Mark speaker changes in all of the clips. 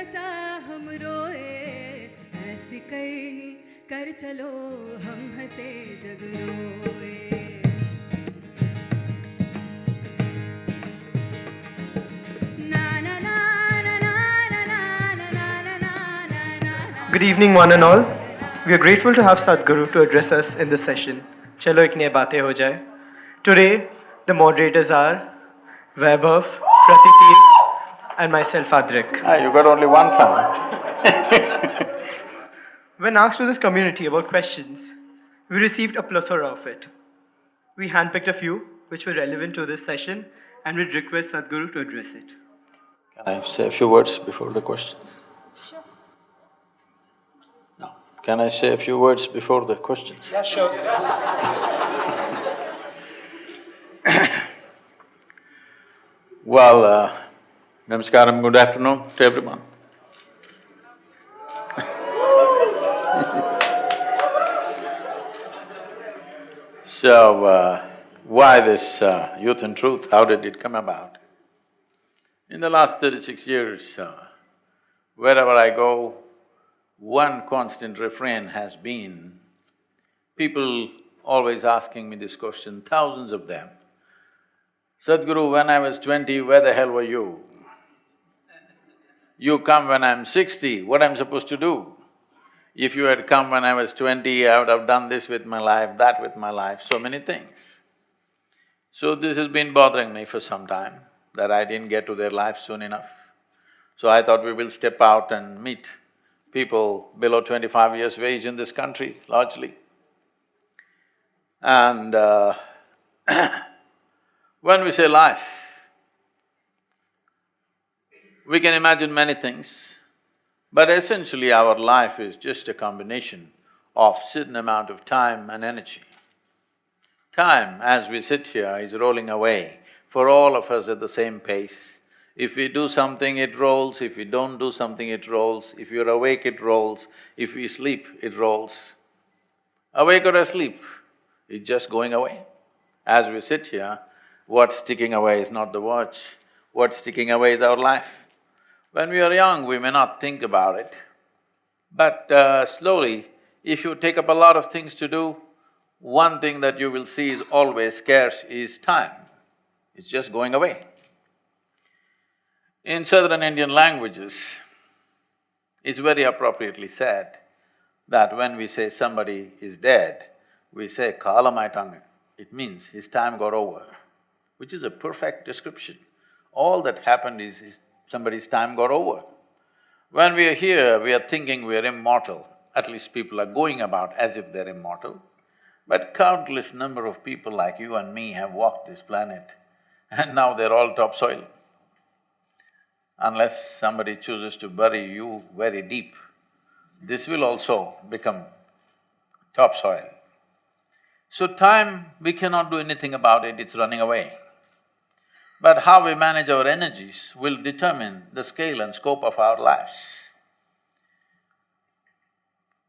Speaker 1: हंसा हम रोए, ऐसी करनी कर चलो हम हंसे जग रोए।
Speaker 2: Good evening, one and all. We are grateful to have Sadhguru to address us in this session. Chalo ek naya baatein ho jaye. Today, the moderators are Vaibhav, Pratiti, and myself, Adrik.
Speaker 3: You got only one fan.
Speaker 2: When asked to this community about questions, we received a plethora of it. We handpicked a few which were relevant to this session and would request Sadhguru to address it.
Speaker 3: Can I say a few words before the question?
Speaker 1: Sure.
Speaker 3: No. Can I say a few words before the questions?
Speaker 2: Yeah, sure.
Speaker 3: Well, namaskaram, good afternoon to everyone. So, why this Youth and Truth? How did it come about? In the last 36 years, wherever I go, one constant refrain has been, people always asking me this question, thousands of them. Sadhguru, when I was 20, where the hell were you? You come when I'm 60, what I'm supposed to do? If you had come when I was 20, I would have done this with my life, that with my life, so many things. So this has been bothering me for some time, that I didn't get to their life soon enough. So I thought we will step out and meet people below 25 years of age in this country, largely. And when we say life, we can imagine many things, but essentially our life is just a combination of certain amount of time and energy. Time, as we sit here, is rolling away for all of us at the same pace. If we do something, it rolls, if we don't do something, it rolls, if you're awake, it rolls, if we sleep, it rolls. Awake or asleep, it's just going away. As we sit here, what's ticking away is not the watch, what's ticking away is our life. When we are young, we may not think about it, but slowly, if you take up a lot of things to do, one thing that you will see is always scarce is time. It's just going away. In southern Indian languages, it's very appropriately said that when we say somebody is dead, we say kalamaitange. It means his time got over, which is a perfect description. All that happened is somebody's time got over. When we are here, we are thinking we are immortal, at least people are going about as if they're immortal. But countless number of people like you and me have walked this planet and now they're all topsoil. Unless somebody chooses to bury you very deep, this will also become topsoil. So time, we cannot do anything about it, it's running away. But how we manage our energies will determine the scale and scope of our lives.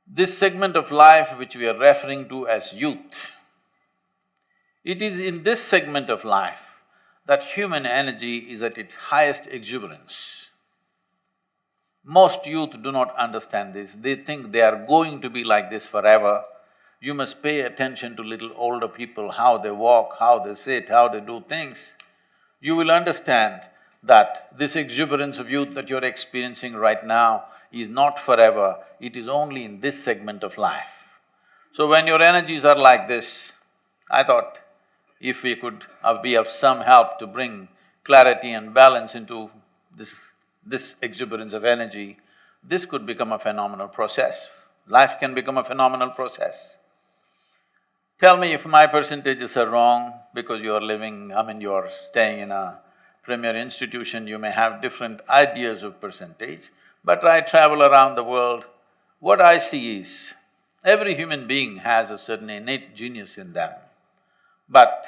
Speaker 3: This segment of life which we are referring to as youth, it is in this segment of life that human energy is at its highest exuberance. Most youth do not understand this, they think they are going to be like this forever. You must pay attention to little older people, how they walk, how they sit, how they do things. You will understand that this exuberance of youth that you're experiencing right now is not forever, it is only in this segment of life. So when your energies are like this, I thought if we could be of some help to bring clarity and balance into this exuberance of energy, this could become a phenomenal process. Life can become a phenomenal process. Tell me if my percentages are wrong, because you are living… you're staying in a premier institution, you may have different ideas of percentage, but I travel around the world, what I see is, every human being has a certain innate genius in them. But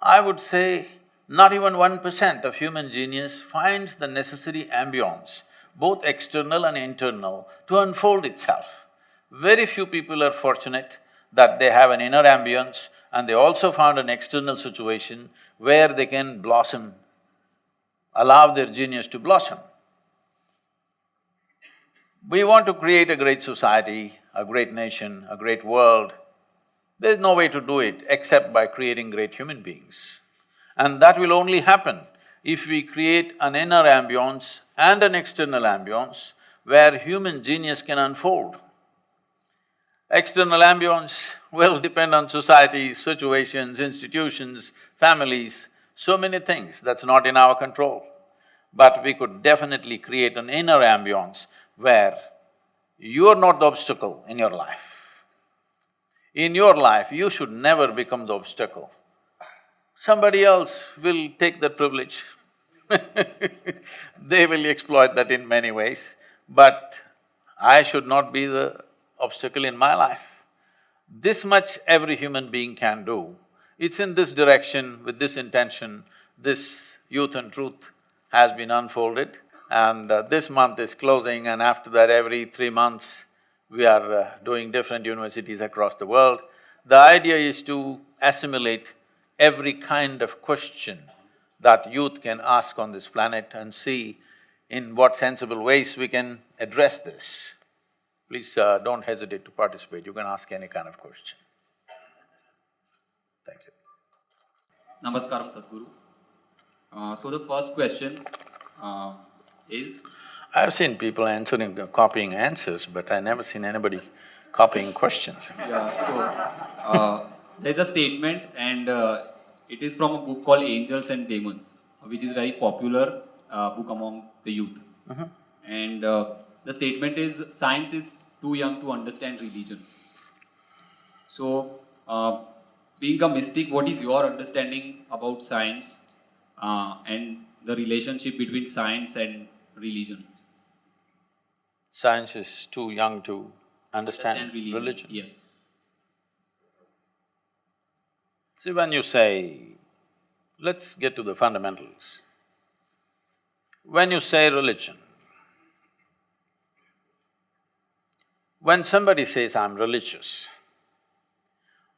Speaker 3: I would say not even 1% of human genius finds the necessary ambience, both external and internal, to unfold itself. Very few people are fortunate that they have an inner ambience and they also found an external situation where they can blossom, allow their genius to blossom. We want to create a great society, a great nation, a great world. There's no way to do it except by creating great human beings. And that will only happen if we create an inner ambience and an external ambience where human genius can unfold. External ambience will depend on societies, situations, institutions, families, so many things, that's not in our control. But we could definitely create an inner ambience where you are not the obstacle in your life. In your life, you should never become the obstacle. Somebody else will take that privilege. They will exploit that in many ways, but I should not be the obstacle in my life. This much every human being can do. It's in this direction, with this intention, this Youth and Truth has been unfolded, and this month is closing, and after that every 3 months we are doing different universities across the world. The idea is to assimilate every kind of question that youth can ask on this planet and see in what sensible ways we can address this. Please don't hesitate to participate, you can ask any kind of question. Thank you.
Speaker 4: Namaskaram, Sadhguru. So the first question is…
Speaker 3: I've seen people answering, copying answers, but I never seen anybody copying questions.
Speaker 4: There's a statement, and it is from a book called Angels and Demons, which is very popular book among the youth. And the statement is, science is too young to understand religion. So, being a mystic, what is your understanding about science and the relationship between science and religion?
Speaker 3: Science is too young to understand religion.
Speaker 4: Yes.
Speaker 3: See, when you say… let's get to the fundamentals. When you say religion, when somebody says, I'm religious,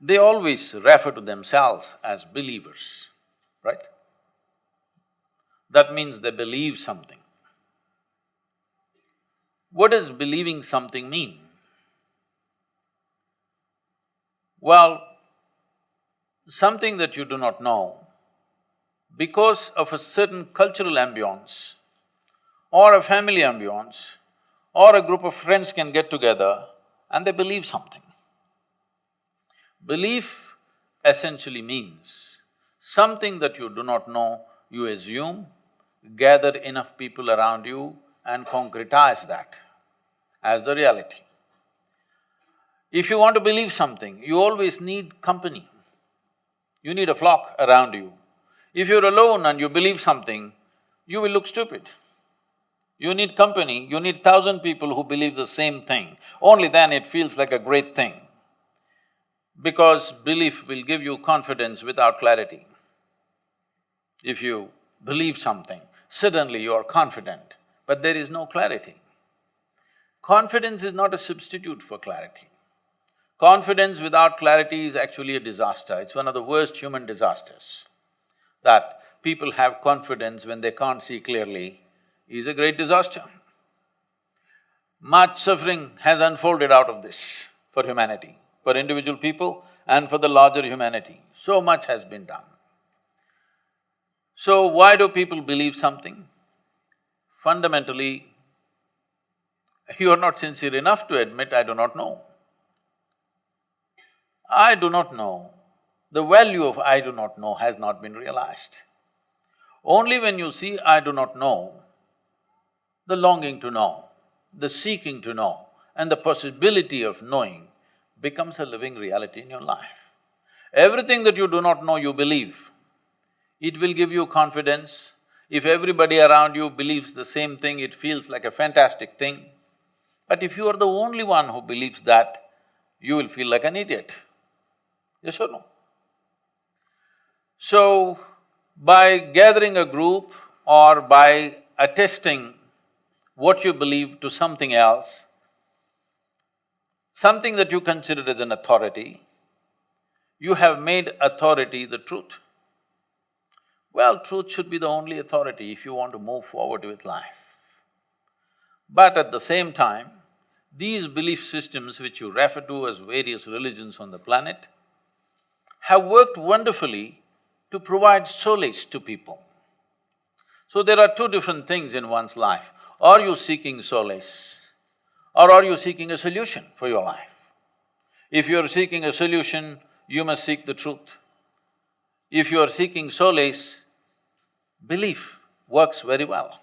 Speaker 3: they always refer to themselves as believers, right? That means they believe something. What does believing something mean? Well, something that you do not know, because of a certain cultural ambience or a family ambience or a group of friends can get together and they believe something. Belief essentially means something that you do not know, you assume, gather enough people around you and concretize that as the reality. If you want to believe something, you always need company. You need a flock around you. If you're alone and you believe something, you will look stupid. You need company, you need 1,000 people who believe the same thing. Only then it feels like a great thing. Because belief will give you confidence without clarity. If you believe something, suddenly you are confident, but there is no clarity. Confidence is not a substitute for clarity. Confidence without clarity is actually a disaster. It's one of the worst human disasters. That people have confidence when they can't see clearly is a great disaster. Much suffering has unfolded out of this for humanity, for individual people and for the larger humanity. So much has been done. So why do people believe something? Fundamentally, you are not sincere enough to admit, I do not know. I do not know. The value of I do not know has not been realized. Only when you see I do not know, the longing to know, the seeking to know, and the possibility of knowing becomes a living reality in your life. Everything that you do not know, you believe. It will give you confidence. If everybody around you believes the same thing, it feels like a fantastic thing. But if you are the only one who believes that, you will feel like an idiot. Yes or no? So, by gathering a group or by attesting what you believe to something else, something that you consider as an authority, you have made authority the truth. Well, truth should be the only authority if you want to move forward with life. But at the same time, these belief systems which you refer to as various religions on the planet have worked wonderfully to provide solace to people. So there are two different things in one's life. Are you seeking solace or are you seeking a solution for your life? If you're seeking a solution, you must seek the truth. If you are seeking solace, belief works very well.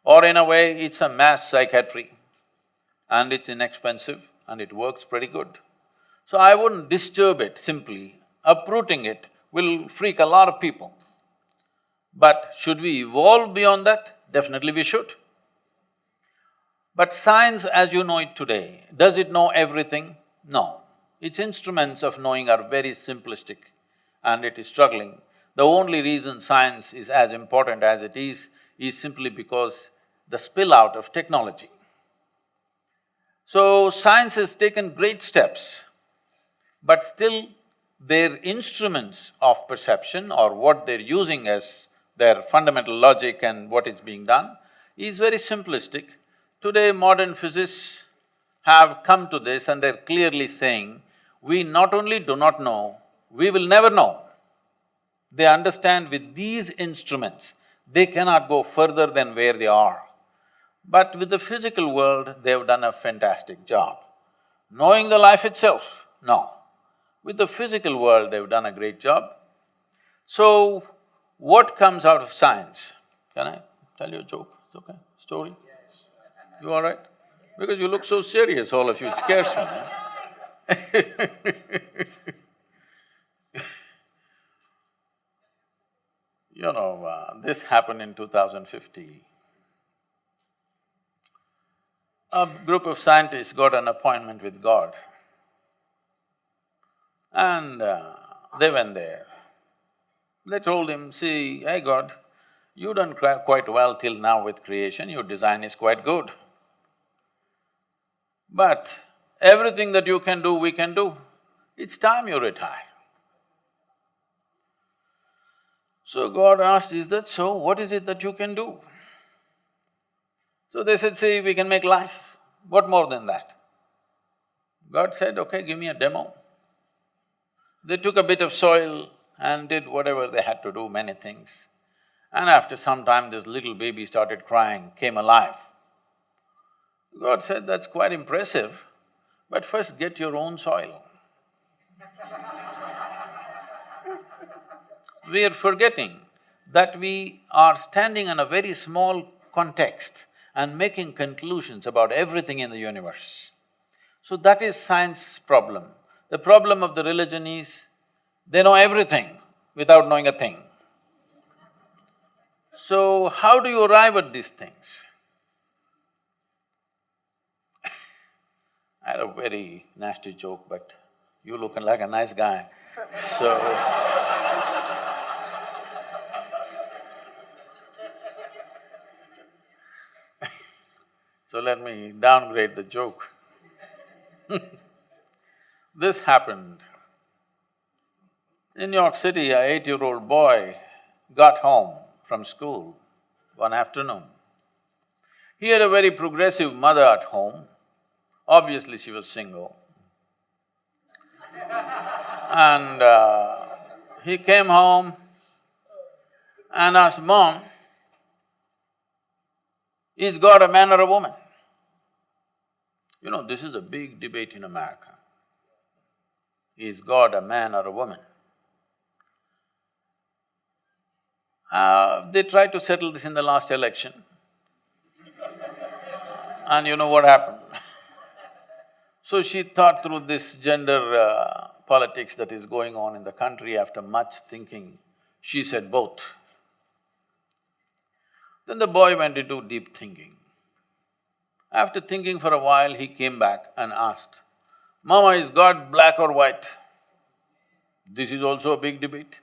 Speaker 3: Or in a way, it's a mass psychiatry and it's inexpensive and it works pretty good. So I wouldn't disturb it simply. Uprooting it will freak a lot of people. But should we evolve beyond that? Definitely we should. But science as you know it today, does it know everything? No. Its instruments of knowing are very simplistic and it is struggling. The only reason science is as important as it is simply because the spill out of technology. So science has taken great steps, but still their instruments of perception or what they're using as their fundamental logic and what is being done is very simplistic. Today modern physicists have come to this and they're clearly saying, we not only do not know, we will never know. They understand with these instruments, they cannot go further than where they are. But with the physical world, they've done a fantastic job. Knowing the life itself, no. With the physical world, they've done a great job. So, what comes out of science? Can I tell you a joke? It's okay? Story? Yes. You all right? Because you look so serious, all of you, it scares me. You know, this happened in 2050. A group of scientists got an appointment with God and they went there. They told him, see, hey God, you done quite well till now with creation, your design is quite good. But everything that you can do, we can do. It's time you retire. So God asked, is that so? What is it that you can do? So they said, see, we can make life. What more than that? God said, okay, give me a demo. They took a bit of soil and did whatever they had to do, many things. And after some time, this little baby started crying, came alive. God said, that's quite impressive, but first get your own soil. We are forgetting that we are standing in a very small context and making conclusions about everything in the universe. So that is science's problem. The problem of the religion is, they know everything without knowing a thing. So how do you arrive at these things? I had a very nasty joke, but you look like a nice guy, so so let me downgrade the joke. This happened. In New York City, an 8-year-old boy got home from school one afternoon. He had a very progressive mother at home. Obviously, she was single. And he came home and asked, Mom, is God a man or a woman? You know, this is a big debate in America. Is God a man or a woman? They tried to settle this in the last election. And you know what happened? So she thought through this gender politics that is going on in the country. After much thinking, she said both. Then the boy went into deep thinking. After thinking for a while, he came back and asked, Mama, is God black or white? This is also a big debate.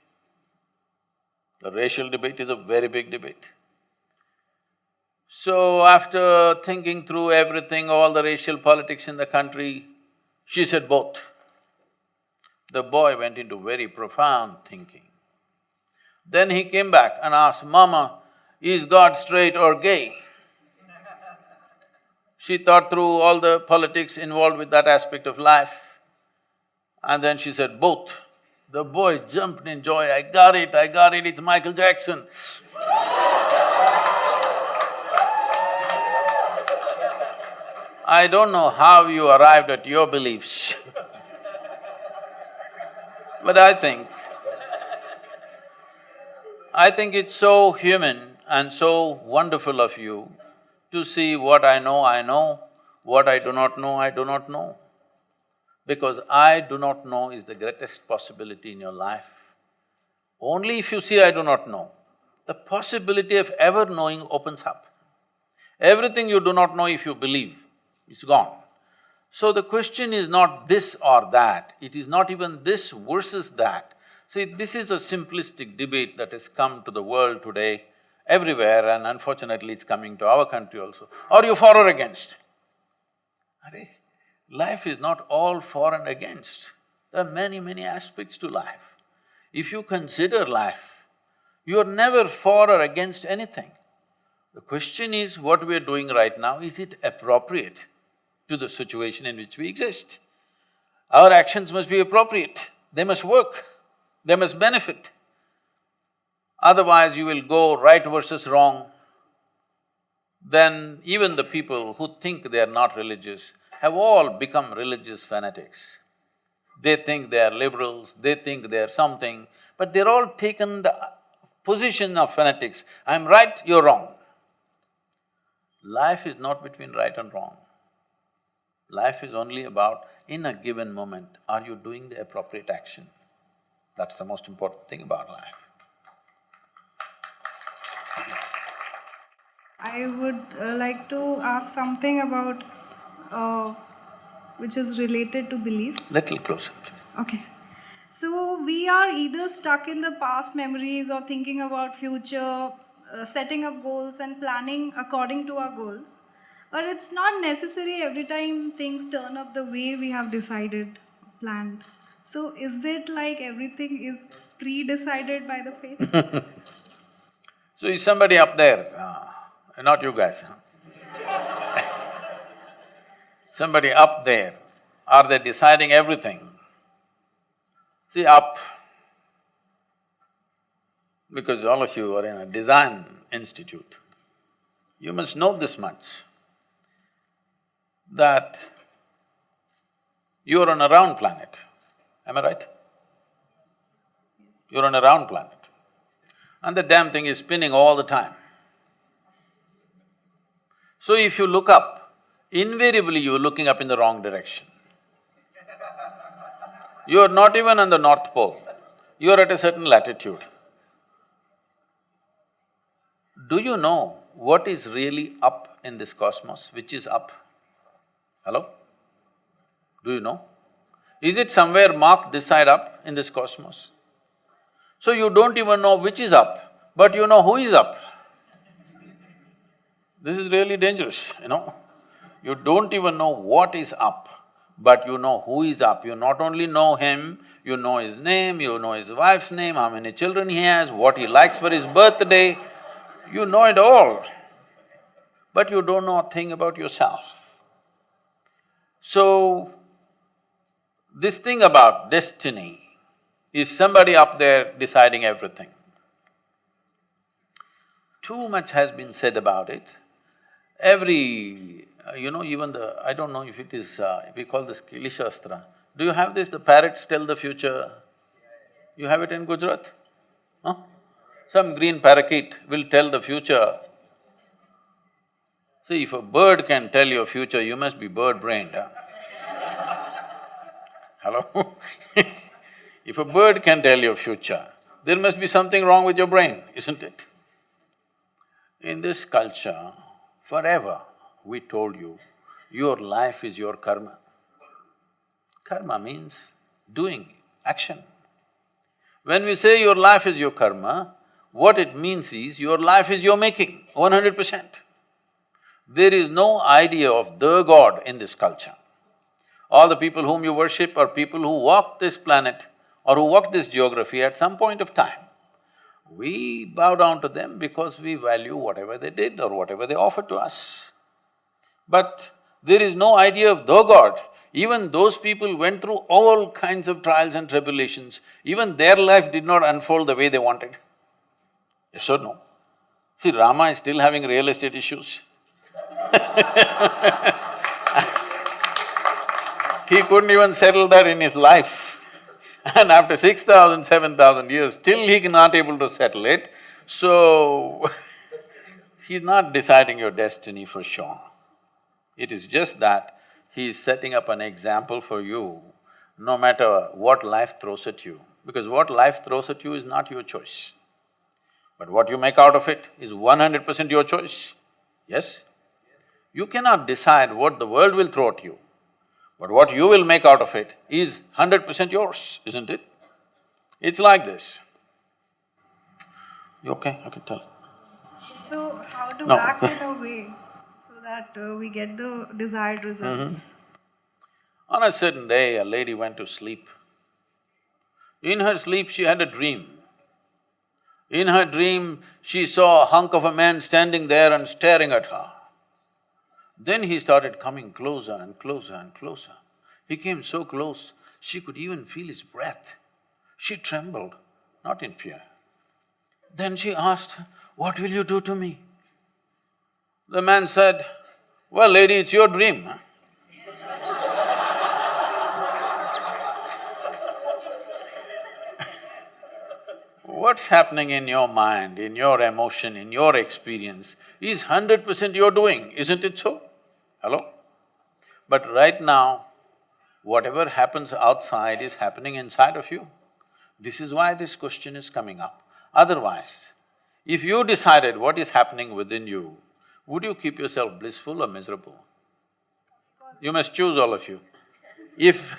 Speaker 3: The racial debate is a very big debate. So after thinking through everything, all the racial politics in the country, she said both. The boy went into very profound thinking. Then he came back and asked, Mama, is God straight or gay? She thought through all the politics involved with that aspect of life. And then she said, both. The boy jumped in joy, I got it, it's Michael Jackson. I don't know how you arrived at your beliefs but I think it's so human and so wonderful of you to see what I know, what I do not know, I do not know. Because I do not know is the greatest possibility in your life. Only if you see I do not know, the possibility of ever knowing opens up. Everything you do not know, if you believe, is gone. So the question is not this or that, it is not even this versus that. See, this is a simplistic debate that has come to the world today, everywhere, and unfortunately it's coming to our country also. Are you for or against? Arey, life is not all for and against. There are many aspects to life. If you consider life, you are never for or against anything. The question is, what we are doing right now, is it appropriate to the situation in which we exist? Our actions must be appropriate, they must work, they must benefit. Otherwise you will go right versus wrong. Then even the people who think they are not religious have all become religious fanatics. They think they are liberals, they think they are something, but they're all taken the position of fanatics. I'm right, you're wrong. Life is not between right and wrong. Life is only about, in a given moment, are you doing the appropriate action? That's the most important thing about life.
Speaker 5: I would like to ask something about which is related to belief.
Speaker 3: Little closer, please.
Speaker 5: Okay. So we are either stuck in the past memories or thinking about future, setting up goals and planning according to our goals. But it's not necessary every time things turn up the way we have decided, planned. So is it like everything is pre-decided by the fate?
Speaker 3: So is somebody up there, not you guys, somebody up there, are they deciding everything? See, up, because all of you are in a design institute, you must know this much, that you're on a round planet, am I right? You're on a round planet, and the damn thing is spinning all the time. So if you look up, invariably you're looking up in the wrong direction. You're not even on the North Pole, you're at a certain latitude. Do you know what is really up in this cosmos? Which is up? Hello? Do you know? Is it somewhere marked this side up in this cosmos? So you don't even know which is up, but you know who is up. This is really dangerous, you know. You don't even know what is up, but you know who is up. You not only know him, you know his name, you know his wife's name, how many children he has, what he likes for his birthday, you know it all. But you don't know a thing about yourself. So, this thing about destiny is somebody up there deciding everything. Too much has been said about it. Even the… I don't know if it is… we call this Kili Shastra. Do you have this, the parrots tell the future? You have it in Gujarat? Huh? Some green parakeet will tell the future. See, if a bird can tell your future, you must be bird-brained, huh? Hello? If a bird can tell your future, there must be something wrong with your brain, isn't it? In this culture, forever we told you, your life is your karma. Karma means doing, action. When we say your life is your karma, what it means is your life is your making, 100%. There is no idea of the God in this culture. All the people whom you worship are people who walk this planet or who walk this geography at some point of time. We bow down to them because we value whatever they did or whatever they offered to us. But There is no idea of the God. Even those people went through all kinds of trials and tribulations. Even their life did not unfold the way they wanted. Yes or no? See, Rama is still having real estate issues. He couldn't even settle that in his life. And after 6,000, 7,000 years, still he not able to settle it. So, he's not deciding your destiny for sure. It is just that he is setting up an example for you, no matter what life throws at you. Because what life throws at you is not your choice. But what you make out of it is 100% your choice. Yes? You cannot decide what the world will throw at you. But what you will make out of it is 100% yours, isn't it? It's like this. You okay? I can tell.
Speaker 5: So, how to
Speaker 3: No.
Speaker 5: back it away so that we get the desired results?
Speaker 3: On a certain day, a lady went to sleep. In her sleep, she had a dream. In her dream, she saw a hunk of a man standing there and staring at her. Then he started coming closer and closer and closer. He came so close, she could even feel his breath. She trembled, not in fear. Then she asked, "What will you do to me?" The man said, "Well, lady, it's your dream." What's happening in your mind, in your emotion, in your experience is 100% your doing, isn't it so? Hello? But right now, whatever happens outside is happening inside of you. This is why this question is coming up. Otherwise, if you decided what is happening within you, would you keep yourself blissful or miserable? You must choose, all of you. If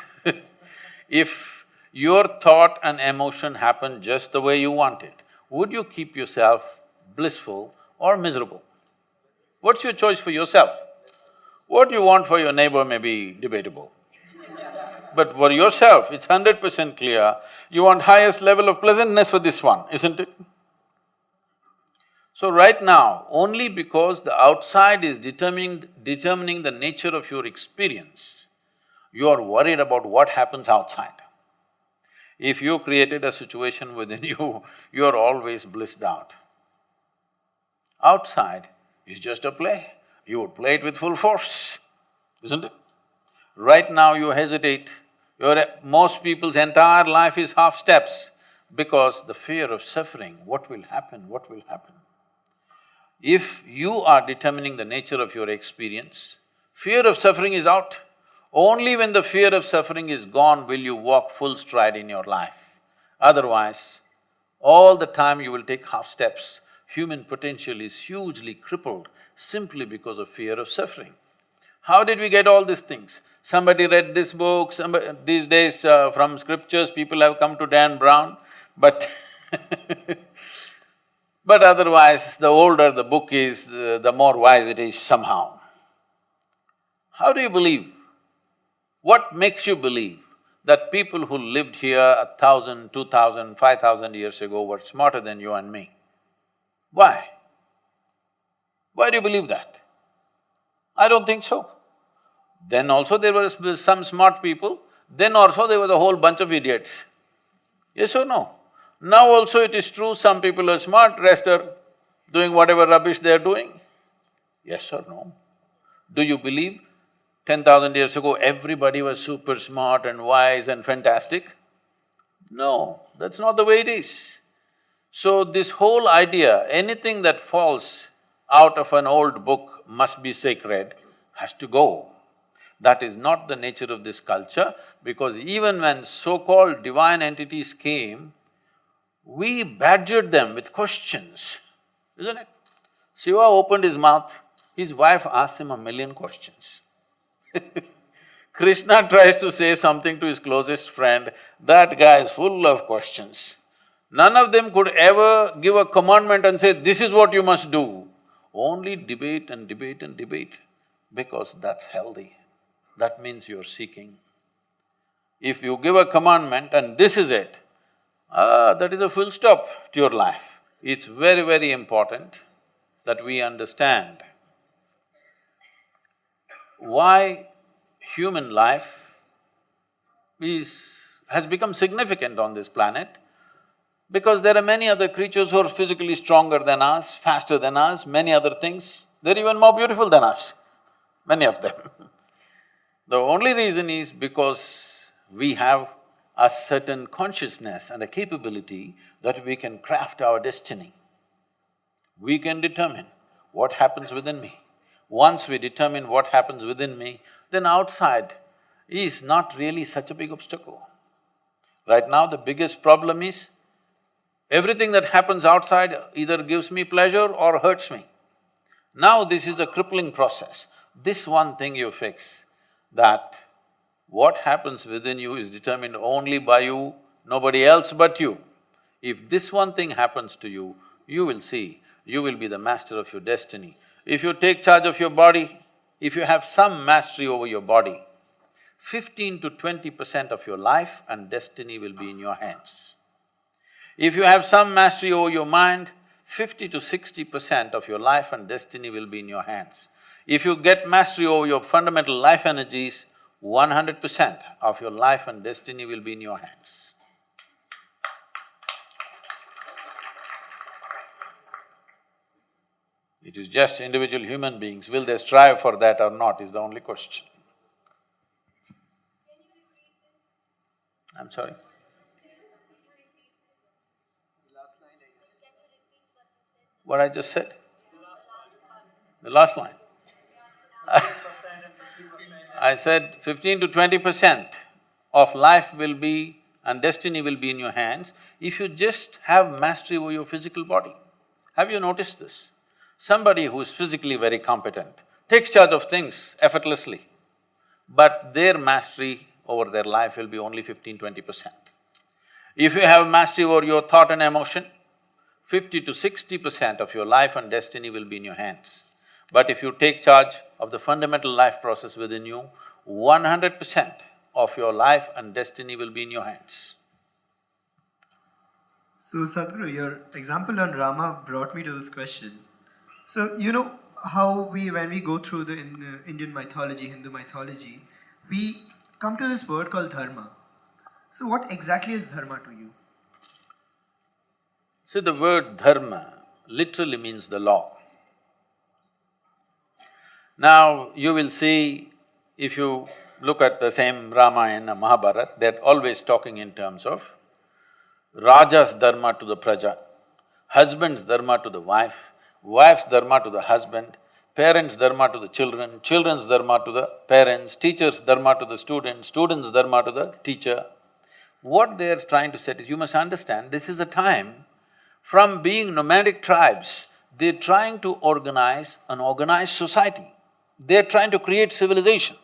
Speaker 3: if your thought and emotion happen just the way you want it, would you keep yourself blissful or miserable? What's your choice for yourself? What you want for your neighbor may be debatable. But for yourself, it's 100% clear, you want highest level of pleasantness for this one, isn't it? So right now, only because the outside is determining the nature of your experience, you are worried about what happens outside. If you created a situation within you, you are always blissed out. Outside is just a play, you would play it with full force, isn't it? Right now you hesitate, most people's entire life is half steps because the fear of suffering, what will happen, what will happen? If you are determining the nature of your experience, fear of suffering is out. Only when the fear of suffering is gone will you walk full stride in your life. Otherwise, all the time you will take half steps. Human potential is hugely crippled simply because of fear of suffering. How did we get all these things? Somebody read this book, these days from scriptures people have come to Dan Brown, but but otherwise the older the book is, the more wise it is somehow. How do you believe? What makes you believe that people who lived here 1,000, 2,000, 5,000 years ago were smarter than you and me? Why? Why do you believe that? I don't think so. Then also there were some smart people, then also there was a whole bunch of idiots. Yes or no? Now also it is true, some people are smart, rest are doing whatever rubbish they are doing. Yes or no? Do you believe 10,000 years ago everybody was super smart and wise and fantastic? No, that's not the way it is. So this whole idea, anything that falls out of an old book must be sacred, has to go. That is not the nature of this culture, because even when so-called divine entities came, we badgered them with questions, isn't it? Shiva opened his mouth, his wife asked him 1,000,000 questions. Krishna tries to say something to his closest friend, that guy is full of questions. None of them could ever give a commandment and say, this is what you must do. Only debate and debate and debate, because that's healthy. That means you're seeking. If you give a commandment and this is it, that is a full stop to your life. It's very, very important that we understand why human life has become significant on this planet, because there are many other creatures who are physically stronger than us, faster than us, many other things. They're even more beautiful than us, many of them. The only reason is because we have a certain consciousness and a capability that we can craft our destiny. We can determine what happens within me. Once we determine what happens within me, then outside is not really such a big obstacle. Right now, the biggest problem is everything that happens outside either gives me pleasure or hurts me. Now this is a crippling process. This one thing you fix, that what happens within you is determined only by you, nobody else but you. If this one thing happens to you, you will see, you will be the master of your destiny. If you take charge of your body, if you have some mastery over your body, 15 to 20% of your life and destiny will be in your hands. If you have some mastery over your mind, 50 to 60% of your life and destiny will be in your hands. If you get mastery over your fundamental life energies, 100% of your life and destiny will be in your hands. It is just individual human beings, will they strive for that or not is the only question. I'm sorry? What I just said? The last line. I said 15 to 20% of life will be and destiny will be in your hands if you just have mastery over your physical body. Have you noticed this? Somebody who is physically very competent takes charge of things effortlessly, but their mastery over their life will be only 15–20%. If you have mastery over your thought and emotion, 50 to 60% of your life and destiny will be in your hands. But if you take charge of the fundamental life process within you, 100% of your life and destiny will be in your hands.
Speaker 2: So Sadhguru, your example on Rama brought me to this question. So you know how when we go through the Indian mythology, Hindu mythology, we come to this word called dharma. So what exactly is dharma to you?
Speaker 3: See, the word dharma literally means the law. Now, you will see, if you look at the same Ramayana, Mahabharata, they're always talking in terms of Raja's dharma to the praja, husband's dharma to the wife, wife's dharma to the husband, parents' dharma to the children, children's dharma to the parents, teacher's dharma to the student, student's dharma to the teacher. What they're trying to say is, you must understand, this is a time from being nomadic tribes, they're trying to organize an organized society. They're trying to create civilization.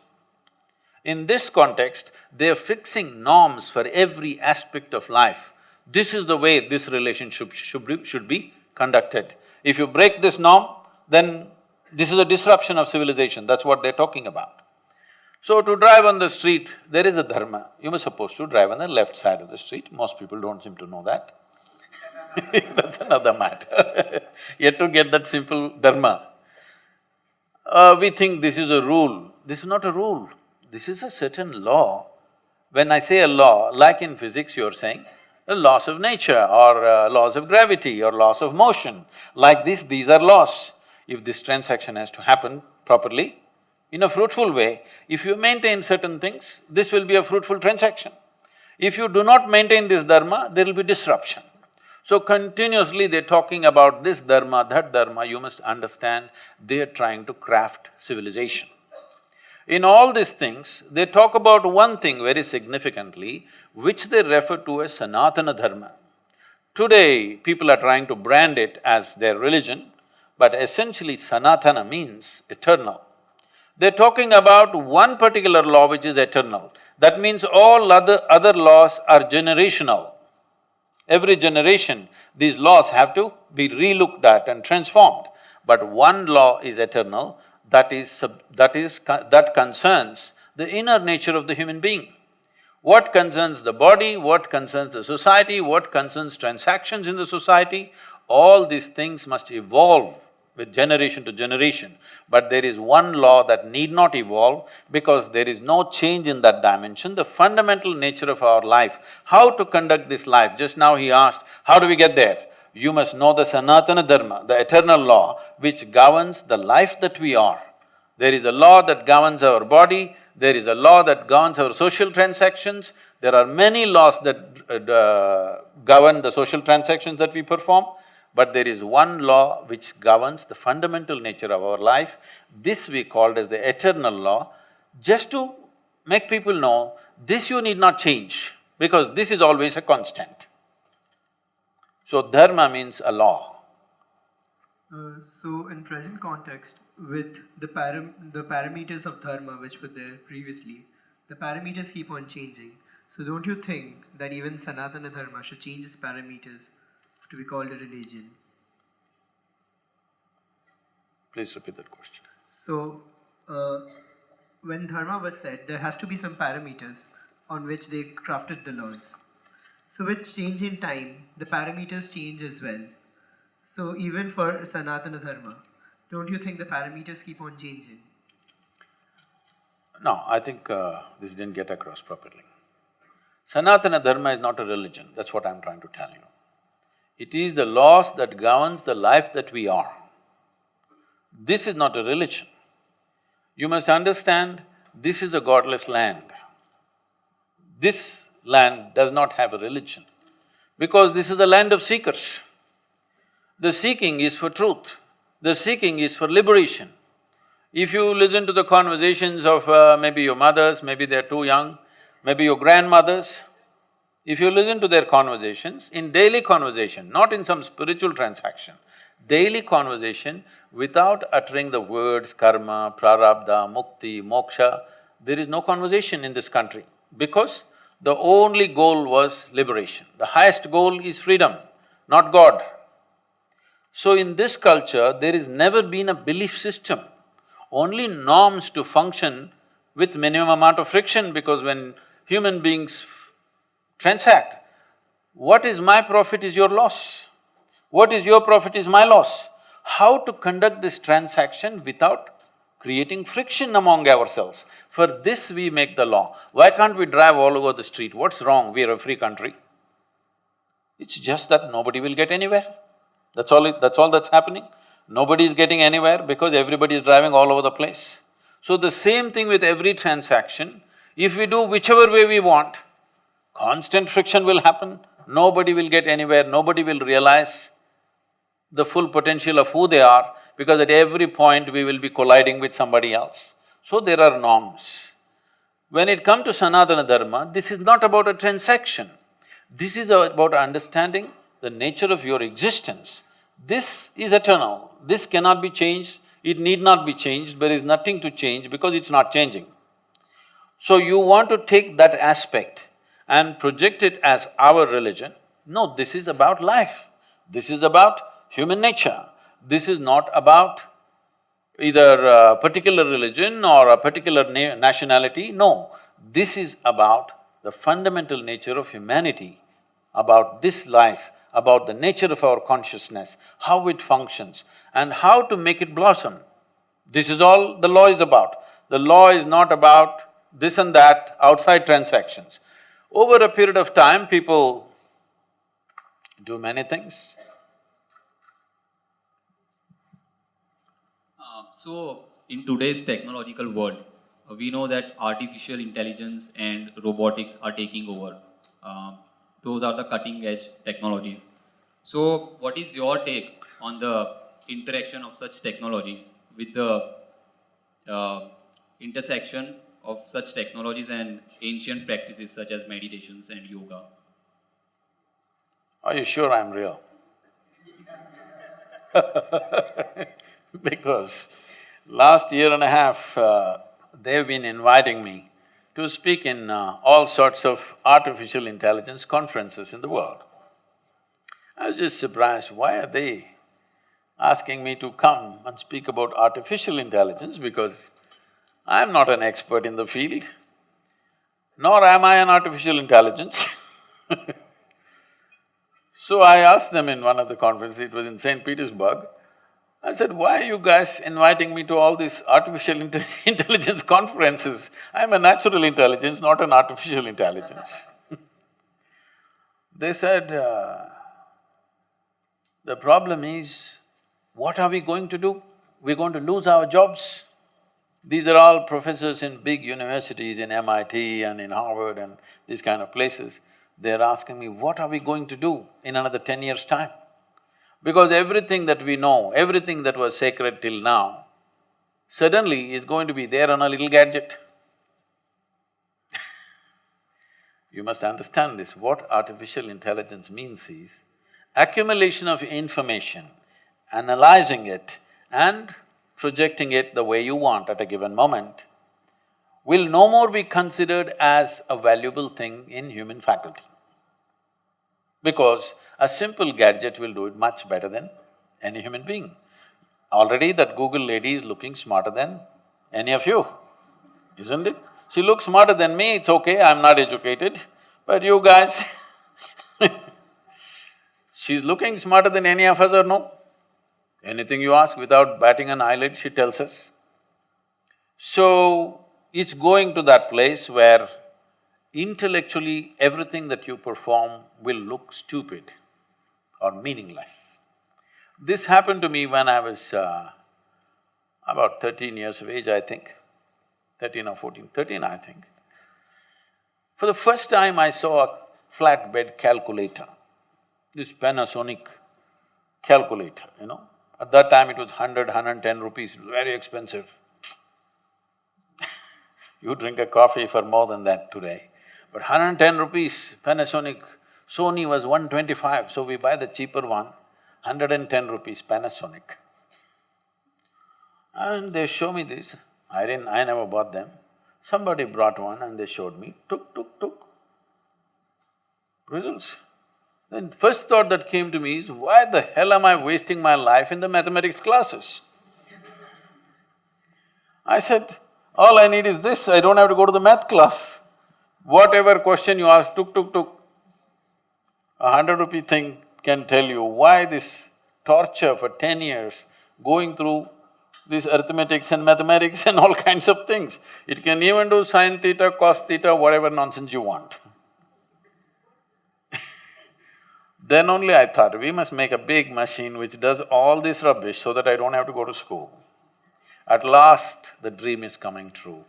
Speaker 3: In this context, they're fixing norms for every aspect of life. This is the way this relationship should be conducted. If you break this norm, then this is a disruption of civilization, that's what they're talking about. So to drive on the street, there is a dharma. You were supposed to drive on the left side of the street, most people don't seem to know that. That's another matter. You have to get that simple dharma. We think this is a rule. This is not a rule, this is a certain law. When I say a law, like in physics you're saying, the laws of nature or laws of gravity or laws of motion, like this, these are laws. If this transaction has to happen properly, in a fruitful way, if you maintain certain things, this will be a fruitful transaction. If you do not maintain this dharma, there will be disruption. So continuously they're talking about this dharma, that dharma, you must understand, they're trying to craft civilization. In all these things, they talk about one thing very significantly, which they refer to as Sanatana Dharma. Today, people are trying to brand it as their religion, but essentially Sanatana means eternal. They're talking about one particular law which is eternal. That means all other laws are generational. Every generation, these laws have to be relooked at and transformed. But one law is eternal, that concerns the inner nature of the human being. What concerns the body, what concerns the society, what concerns transactions in the society, all these things must evolve with generation to generation, but there is one law that need not evolve because there is no change in that dimension, the fundamental nature of our life, how to conduct this life. Just now he asked, how do we get there? You must know the Sanatana Dharma, the eternal law which governs the life that we are. There is a law that governs our body, there is a law that governs our social transactions, there are many laws that govern the social transactions that we perform, but there is one law which governs the fundamental nature of our life. This we called as the eternal law, just to make people know, this you need not change, because this is always a constant. So dharma means a law.
Speaker 2: So in present context, with the parameters of dharma which were there previously, the parameters keep on changing. So don't you think that even Sanatana Dharma should change its parameters to be called a religion?
Speaker 3: Please repeat that question.
Speaker 2: So, when dharma was said, there has to be some parameters on which they crafted the laws. So with change in time, the parameters change as well. So even for Sanatana Dharma, don't you think the parameters keep on changing?
Speaker 3: No, I think this didn't get across properly. Sanatana Dharma is not a religion, that's what I'm trying to tell you. It is the laws that governs the life that we are. This is not a religion. You must understand, this is a godless land. This land does not have a religion, because this is a land of seekers. The seeking is for truth, the seeking is for liberation. If you listen to the conversations of maybe your mothers, maybe they're too young, maybe your grandmothers, if you listen to their conversations, in daily conversation, not in some spiritual transaction, daily conversation, without uttering the words karma, prarabdha, mukti, moksha, there is no conversation in this country, because the only goal was liberation. The highest goal is freedom, not God. So in this culture, there has never been a belief system, only norms to function with minimum amount of friction, because when human beings transact, what is my profit is your loss, what is your profit is my loss. How to conduct this transaction without creating friction among ourselves? For this we make the law. Why can't we drive all over the street? What's wrong? We are a free country. It's just that nobody will get anywhere. That's all that's happening. Nobody is getting anywhere because everybody is driving all over the place. So the same thing with every transaction, if we do whichever way we want, constant friction will happen, nobody will get anywhere, nobody will realize the full potential of who they are, because at every point we will be colliding with somebody else. So there are norms. When it comes to Sanatana Dharma, this is not about a transaction. This is about understanding the nature of your existence. This is eternal, this cannot be changed, it need not be changed, there is nothing to change because it's not changing. So you want to take that aspect and project it as our religion. No, this is about life, this is about human nature. This is not about either a particular religion or a particular nationality, no. This is about the fundamental nature of humanity, about this life, about the nature of our consciousness, how it functions and how to make it blossom. This is all the law is about. The law is not about this and that outside transactions. Over a period of time, people do many things.
Speaker 4: So, in today's technological world, we know that artificial intelligence and robotics are taking over. Those are the cutting edge technologies. So, what is your take on the interaction of such technologies with the intersection of such technologies and ancient practices such as meditations and yoga?
Speaker 3: Are you sure I'm real? Because last year and a half, they've been inviting me to speak in all sorts of artificial intelligence conferences in the world. I was just surprised, why are they asking me to come and speak about artificial intelligence, because I'm not an expert in the field, nor am I an artificial intelligence. So I asked them in one of the conferences, it was in St. Petersburg, I said, why are you guys inviting me to all these artificial intelligence conferences? I'm a natural intelligence, not an artificial intelligence. They said, the problem is, what are we going to do? We're going to lose our jobs. These are all professors in big universities, in MIT and in Harvard and these kind of places. They're asking me, what are we going to do in another 10 years' time? Because everything that we know, everything that was sacred till now, suddenly is going to be there on a little gadget. You must understand this. What artificial intelligence means is accumulation of information, analyzing it and projecting it the way you want at a given moment will no more be considered as a valuable thing in human faculty. Because a simple gadget will do it much better than any human being. Already that Google lady is looking smarter than any of you, isn't it? She looks smarter than me, it's okay, I'm not educated, but you guys she's looking smarter than any of us or no? Anything you ask without batting an eyelid, she tells us. So, it's going to that place where intellectually everything that you perform will look stupid or meaningless. This happened to me when I was about 13 years of age, I think, 13 or 14, 13 I think. For the first time I saw a flatbed calculator, this Panasonic calculator, you know. At that time it was 100, 110 rupees, very expensive. You drink a coffee for more than that today. But 110 rupees, Panasonic, Sony was 125, so we buy the cheaper one, 110 rupees Panasonic. And they show me this, I never bought them. Somebody brought one and they showed me, tuk. Results. Then first thought that came to me is, why the hell am I wasting my life in the mathematics classes? I said, all I need is this, I don't have to go to the math class. Whatever question you ask, tuk. A 100-rupee thing can tell you why this torture for 10 years, going through this arithmetics and mathematics and all kinds of things. It can even do sin theta, cos theta, whatever nonsense you want. Then only I thought, we must make a big machine which does all this rubbish so that I don't have to go to school. At last, the dream is coming true.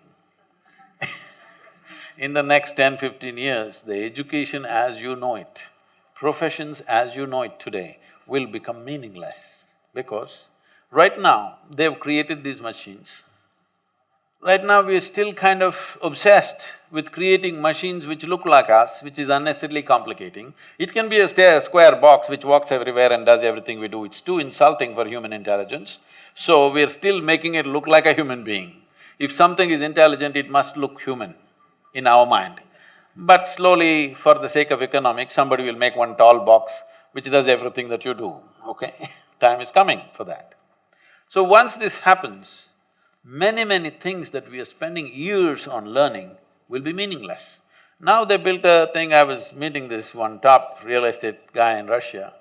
Speaker 3: In the next 10-15 years, the education as you know it, professions as you know it today will become meaningless because right now, they've created these machines. Right now, we are still kind of obsessed with creating machines which look like us, which is unnecessarily complicating. It can be a square box which walks everywhere and does everything we do. It's too insulting for human intelligence. So, we're still making it look like a human being. If something is intelligent, it must look human in our mind. But slowly, for the sake of economics, somebody will make one tall box which does everything that you do, okay? Time is coming for that. So once this happens, many things that we are spending years on learning will be meaningless. Now they built a thing, I was meeting this one top real estate guy in Russia.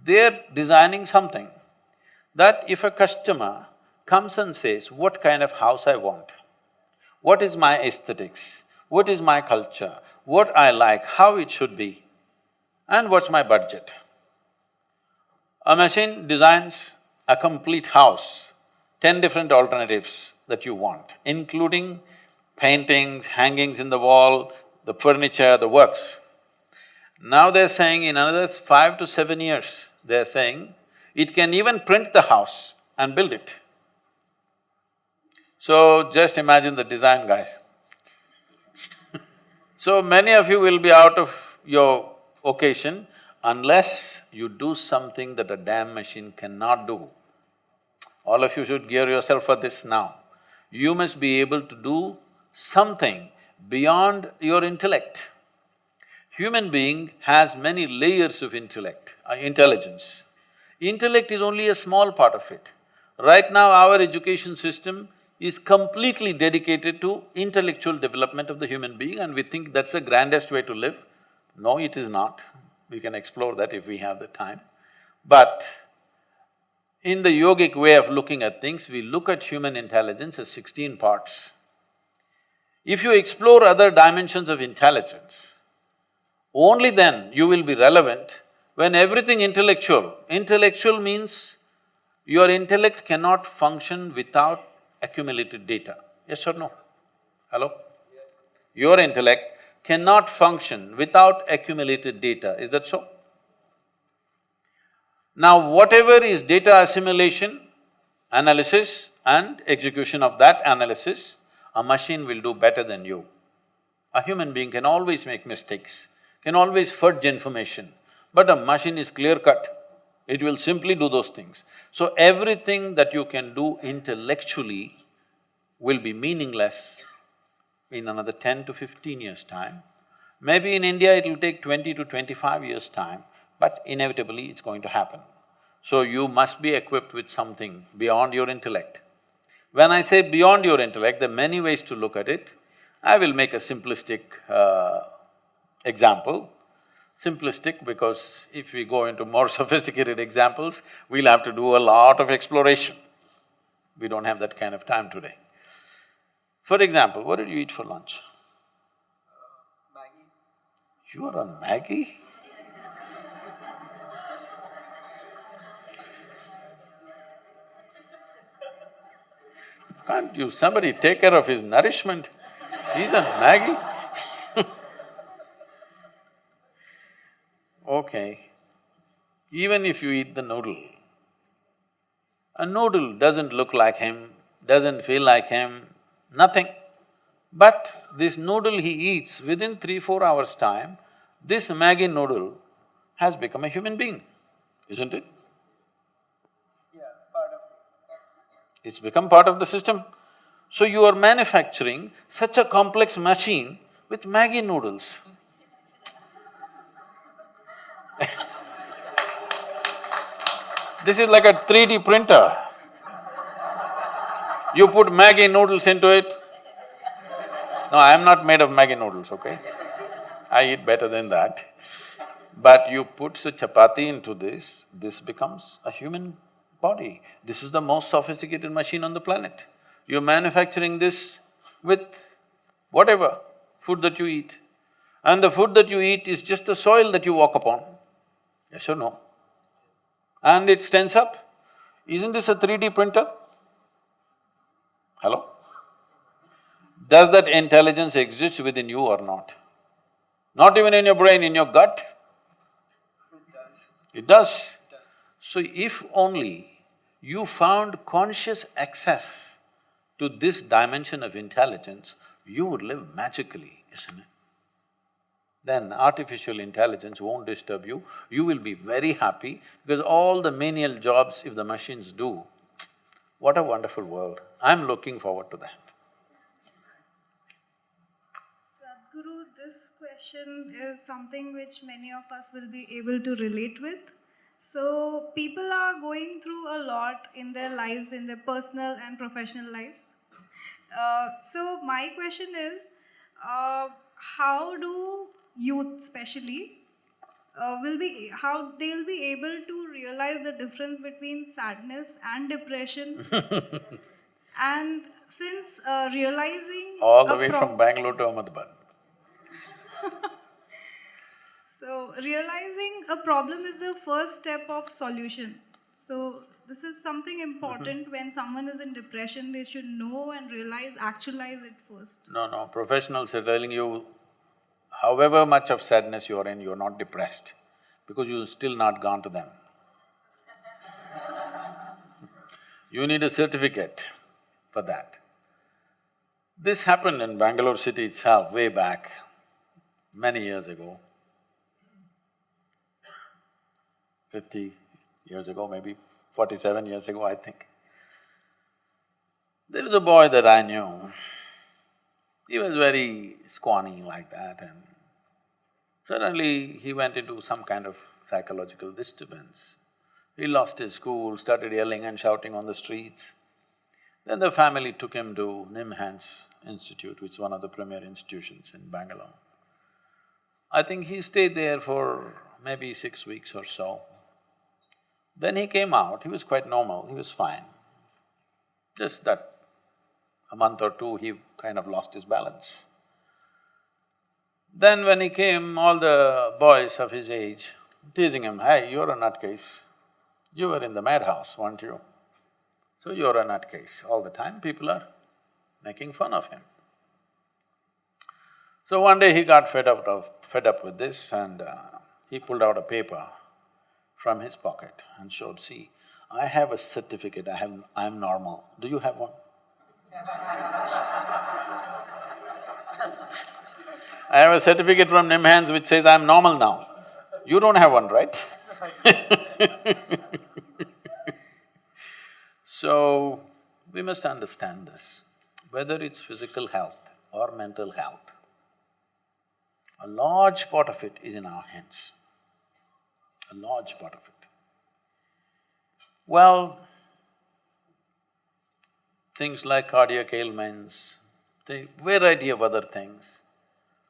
Speaker 3: They're designing something that if a customer comes and says, what kind of house I want, what is my aesthetics, what is my culture, what I like, how it should be, and what's my budget. A machine designs a complete house, 10 different alternatives that you want, including paintings, hangings in the wall, the furniture, the works. Now they're saying in another 5 to 7 years, they're saying it can even print the house and build it. So just imagine the design, guys. So many of you will be out of your occasion unless you do something that a damn machine cannot do. All of you should gear yourself for this now. You must be able to do something beyond your intellect. Human being has many layers of intelligence. Intellect is only a small part of it. Right now, our education system is completely dedicated to intellectual development of the human being and we think that's the grandest way to live. No, it is not. We can explore that if we have the time. But In the yogic way of looking at things, we look at human intelligence as 16 parts. If you explore other dimensions of intelligence, only then you will be relevant when everything intellectual. Intellectual means your intellect cannot function without accumulated data. Yes or no? Hello? Your intellect cannot function without accumulated data, is that so? Now, whatever is data assimilation, analysis and execution of that analysis, a machine will do better than you. A human being can always make mistakes, can always fudge information, but a machine is clear-cut. It will simply do those things. So everything that you can do intellectually will be meaningless in another 10 to 15 years' time. Maybe in India it will take 20 to 25 years' time, but inevitably it's going to happen. So you must be equipped with something beyond your intellect. When I say beyond your intellect, there are many ways to look at it. I will make a simplistic example. Simplistic because if we go into more sophisticated examples, we'll have to do a lot of exploration. We don't have that kind of time today. For example, what did you eat for lunch?
Speaker 6: Maggie.
Speaker 3: You are on Maggie? Can't you… somebody take care of his nourishment? He's on Maggie? Okay, even if you eat the noodle, a noodle doesn't look like him, doesn't feel like him, nothing. But this noodle he eats, within 3-4 hours' time, this Maggi noodle has become a human being, isn't it?
Speaker 6: Yeah, part of it.
Speaker 3: It's become part of the system. So you are manufacturing such a complex machine with Maggi noodles. This is like a 3D printer. You put Maggi noodles into it. No, I am not made of Maggi noodles, okay? I eat better than that. But you put the chapati into this becomes a human body. This is the most sophisticated machine on the planet. You're manufacturing this with whatever food that you eat. And the food that you eat is just the soil that you walk upon. Yes or no? And it stands up. Isn't this a 3D printer? Hello? Does that intelligence exist within you or not? Not even in your brain, in your gut?
Speaker 6: It does.
Speaker 3: It does.
Speaker 6: It does.
Speaker 3: So if only you found conscious access to this dimension of intelligence, you would live magically, isn't it? Then artificial intelligence won't disturb you, you will be very happy because all the menial jobs if the machines do, what a wonderful world. I'm looking forward to that.
Speaker 5: Sadhguru, this question is something which many of us will be able to relate with. So, people are going through a lot in their lives, in their personal and professional lives. So, my question is, how do youth especially how they'll be able to realize the difference between sadness and depression? And since realizing
Speaker 3: All the
Speaker 5: a
Speaker 3: way from Bangalore to Ahmedabad.
Speaker 5: So, realizing a problem is the first step of solution. So, this is something important when someone is in depression, they should know and realize, actualize it first.
Speaker 3: No, professionals are telling you, however much of sadness you are in, you're not depressed because you've still not gone to them. You need a certificate for that. This happened in Bangalore city itself way back, many years ago. 50 years ago, maybe 47 years ago, I think. There was a boy that I knew. He was very scrawny like that, and suddenly he went into some kind of psychological disturbance. He lost his school, started yelling and shouting on the streets. Then the family took him to Nimhans Institute, which is one of the premier institutions in Bangalore. I think he stayed there for maybe 6 weeks or so. Then he came out, he was quite normal, he was fine. Just that a month or two, he kind of lost his balance. Then when he came, all the boys of his age teasing him, "Hey, you're a nutcase. You were in the madhouse, weren't you? So you're a nutcase." All the time people are making fun of him. So one day he got fed up with this and he pulled out a paper from his pocket and showed, "See, I have a certificate, I'm normal. Do you have one?" "I have a certificate from NIMHANS which says I'm normal now. You don't have one, right?" So, we must understand this, whether it's physical health or mental health, a large part of it is in our hands, a large part of it. Well, things like cardiac ailments, the variety of other things,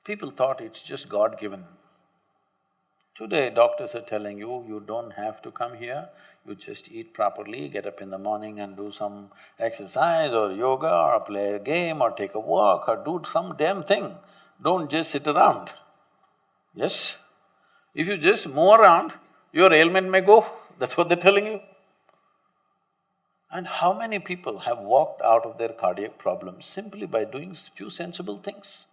Speaker 3: people thought it's just God-given. Today, doctors are telling you, you don't have to come here, you just eat properly, get up in the morning and do some exercise or yoga or play a game or take a walk or do some damn thing. Don't just sit around. Yes? If you just move around, your ailment may go, that's what they're telling you. And how many people have walked out of their cardiac problems simply by doing few sensible things?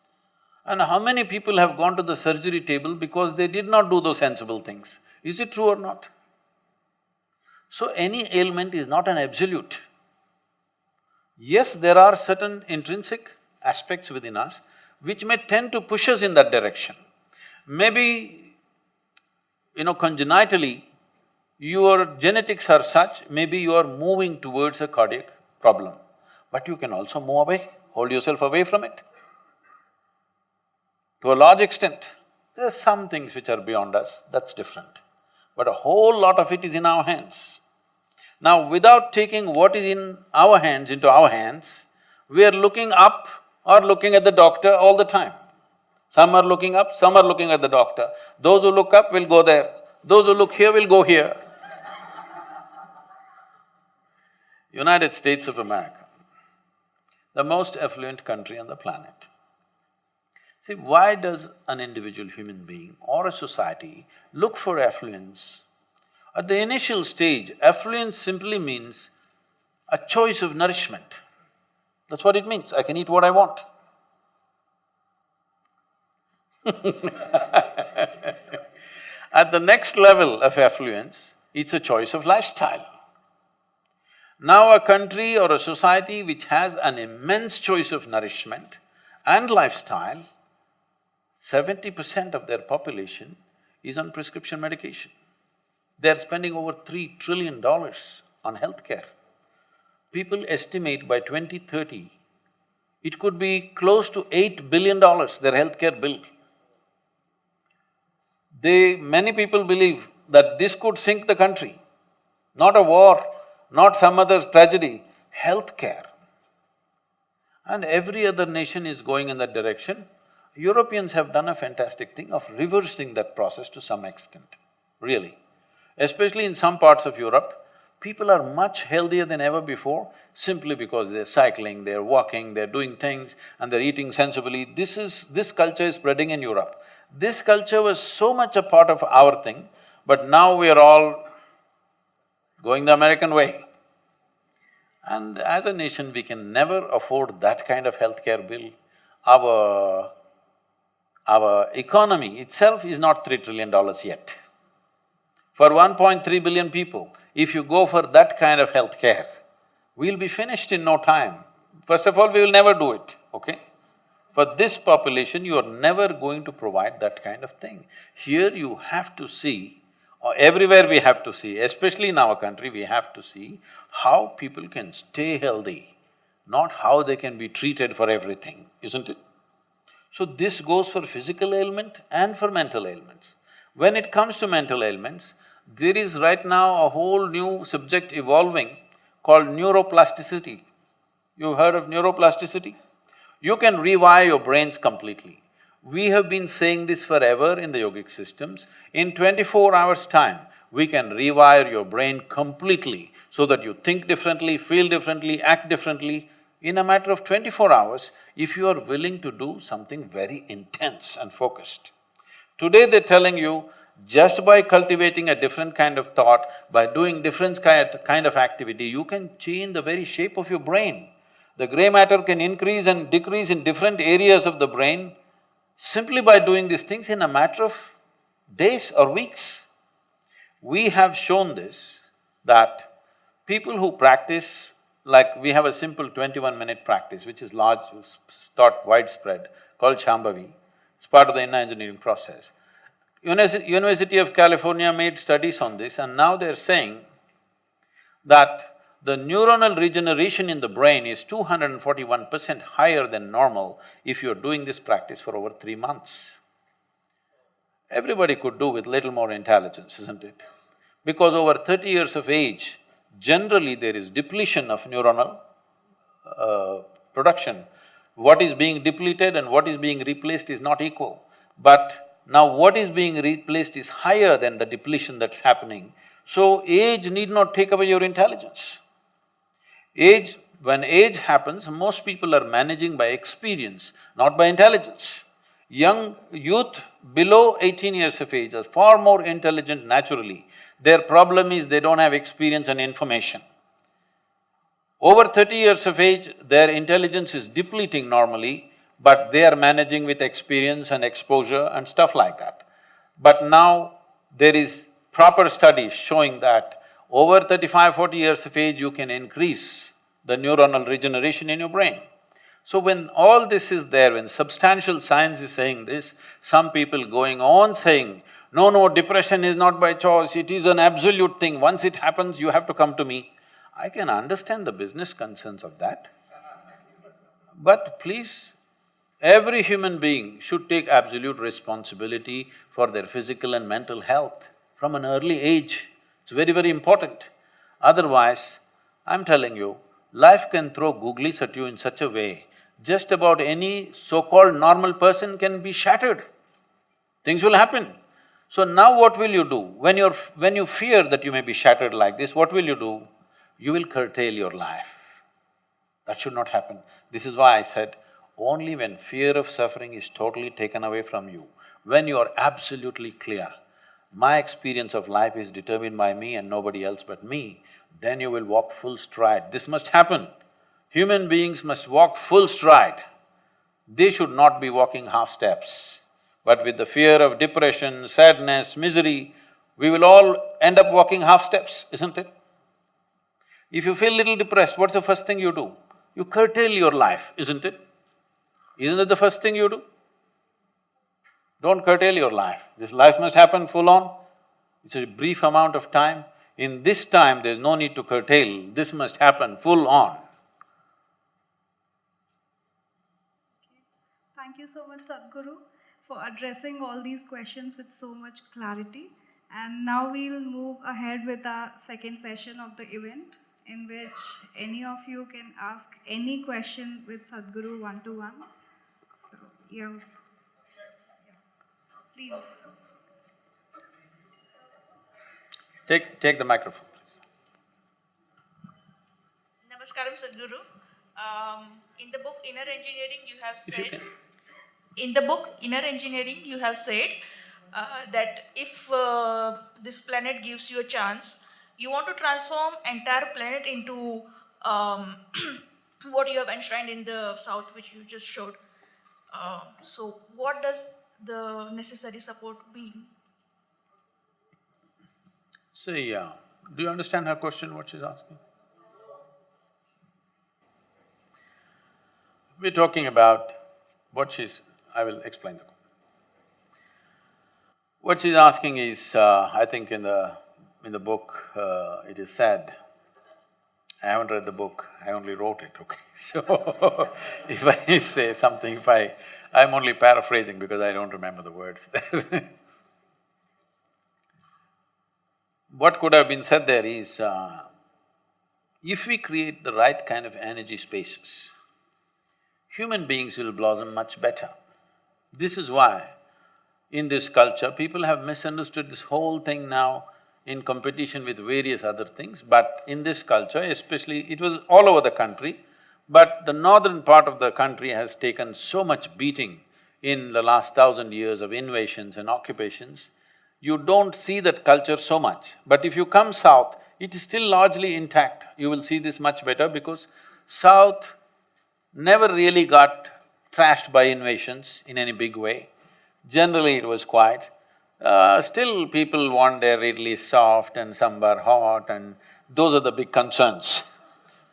Speaker 3: And how many people have gone to the surgery table because they did not do those sensible things? Is it true or not? So any ailment is not an absolute. Yes, there are certain intrinsic aspects within us which may tend to push us in that direction. Maybe, congenitally, your genetics are such, maybe you are moving towards a cardiac problem, but you can also move away, hold yourself away from it. To a large extent, there are some things which are beyond us, that's different. But a whole lot of it is in our hands. Now, without taking what is in our hands into our hands, we are looking up or looking at the doctor all the time. Some are looking up, some are looking at the doctor. Those who look up will go there, those who look here will go here. United States of America, the most affluent country on the planet. See, why does an individual human being or a society look for affluence? At the initial stage, affluence simply means a choice of nourishment. That's what it means, I can eat what I want. At the next level of affluence, it's a choice of lifestyle. Now a country or a society which has an immense choice of nourishment and lifestyle, 70% of their population is on prescription medication. They're spending over $3 trillion on healthcare. People estimate by 2030, it could be close to $8 billion, their healthcare bill. Many people believe that this could sink the country, not a war, not some other tragedy, healthcare. And every other nation is going in that direction. Europeans have done a fantastic thing of reversing that process to some extent, really. Especially in some parts of Europe, people are much healthier than ever before simply because they're cycling, they're walking, they're doing things and they're eating sensibly. This culture is spreading in Europe. This culture was so much a part of our thing, but now we are all going the American way. And as a nation, we can never afford that kind of healthcare bill. Our economy itself is not $3 trillion yet. For 1.3 billion people, if you go for that kind of healthcare, we'll be finished in no time. First of all, we will never do it, okay? For this population, you are never going to provide that kind of thing. Here you have to see, or everywhere we have to see, especially in our country, we have to see how people can stay healthy, not how they can be treated for everything, isn't it? So this goes for physical ailment and for mental ailments. When it comes to mental ailments, there is right now a whole new subject evolving called neuroplasticity. You heard of neuroplasticity? You can rewire your brains completely. We have been saying this forever in the yogic systems. In 24 hours' time, we can rewire your brain completely so that you think differently, feel differently, act differently in a matter of 24 hours if you are willing to do something very intense and focused. Today they're telling you, just by cultivating a different kind of thought, by doing different kind of activity, you can change the very shape of your brain. The grey matter can increase and decrease in different areas of the brain simply by doing these things in a matter of days or weeks. We have shown this, that people who practice, like we have a simple 21-minute practice which is large, taught widespread, called Shambhavi. It's part of the inner engineering process. University of California made studies on this, and now they're saying that the neuronal regeneration in the brain is 241% higher than normal if you're doing this practice for over 3 months. Everybody could do with little more intelligence, isn't it? Because over 30 years of age, generally there is depletion of neuronal production. What is being depleted and what is being replaced is not equal. But now what is being replaced is higher than the depletion that's happening. So age need not take away your intelligence. When age happens, most people are managing by experience, not by intelligence. Youth below 18 years of age are far more intelligent naturally. Their problem is they don't have experience and information. Over 30 years of age, their intelligence is depleting normally, but they are managing with experience and exposure and stuff like that. But now there is proper studies showing that over 35–40 years of age, you can increase the neuronal regeneration in your brain. So when all this is there, when substantial science is saying this, some people going on saying, no, depression is not by choice, it is an absolute thing, once it happens, you have to come to me. I can understand the business concerns of that. But please, every human being should take absolute responsibility for their physical and mental health from an early age. It's very, very important. Otherwise, I'm telling you, life can throw googlies at you in such a way, just about any so-called normal person can be shattered. Things will happen. So now what will you do? When you fear that you may be shattered like this, what will you do? You will curtail your life. That should not happen. This is why I said, only when fear of suffering is totally taken away from you, when you are absolutely clear, my experience of life is determined by me and nobody else but me, then you will walk full stride. This must happen. Human beings must walk full stride. They should not be walking half steps. But with the fear of depression, sadness, misery, we will all end up walking half steps, isn't it? If you feel little depressed, what's the first thing you do? You curtail your life, isn't it? Isn't it the first thing you do? Don't curtail your life. This life must happen full on. It's a brief amount of time. In this time, there's no need to curtail. This must happen full on.
Speaker 5: Thank you so much, Sadhguru, for addressing all these questions with so much clarity. And now we'll move ahead with our second session of the event, in which any of you can ask any question with Sadhguru one-to-one. So, please.
Speaker 3: Take the microphone, please.
Speaker 7: Namaskaram, Sadhguru. In the book Inner Engineering, you have
Speaker 3: If you
Speaker 7: said…
Speaker 3: can.
Speaker 7: In the book Inner Engineering, you have said that if this planet gives you a chance, you want to transform entire planet into what you have enshrined in the south, which you just showed. So what does the necessary support be?
Speaker 3: See, do you understand her question, what she's asking? We're talking about what she's… I will explain the… What she's asking is, I think in the book, it is said, I haven't read the book, I only wrote it, okay? So, if I say something, I'm only paraphrasing because I don't remember the words there. What could have been said there is, if we create the right kind of energy spaces, human beings will blossom much better. This is why in this culture, people have misunderstood this whole thing now. in competition with various other things, but in this culture, especially, it was all over the country, but the northern part of the country has taken so much beating in the last 1,000 years of invasions and occupations. You don't see that culture so much, but if you come south, it is still largely intact. You will see this much better because south never really got trashed by invasions in any big way. Generally it was quiet. Still people want their idli soft and sambar hot, and those are the big concerns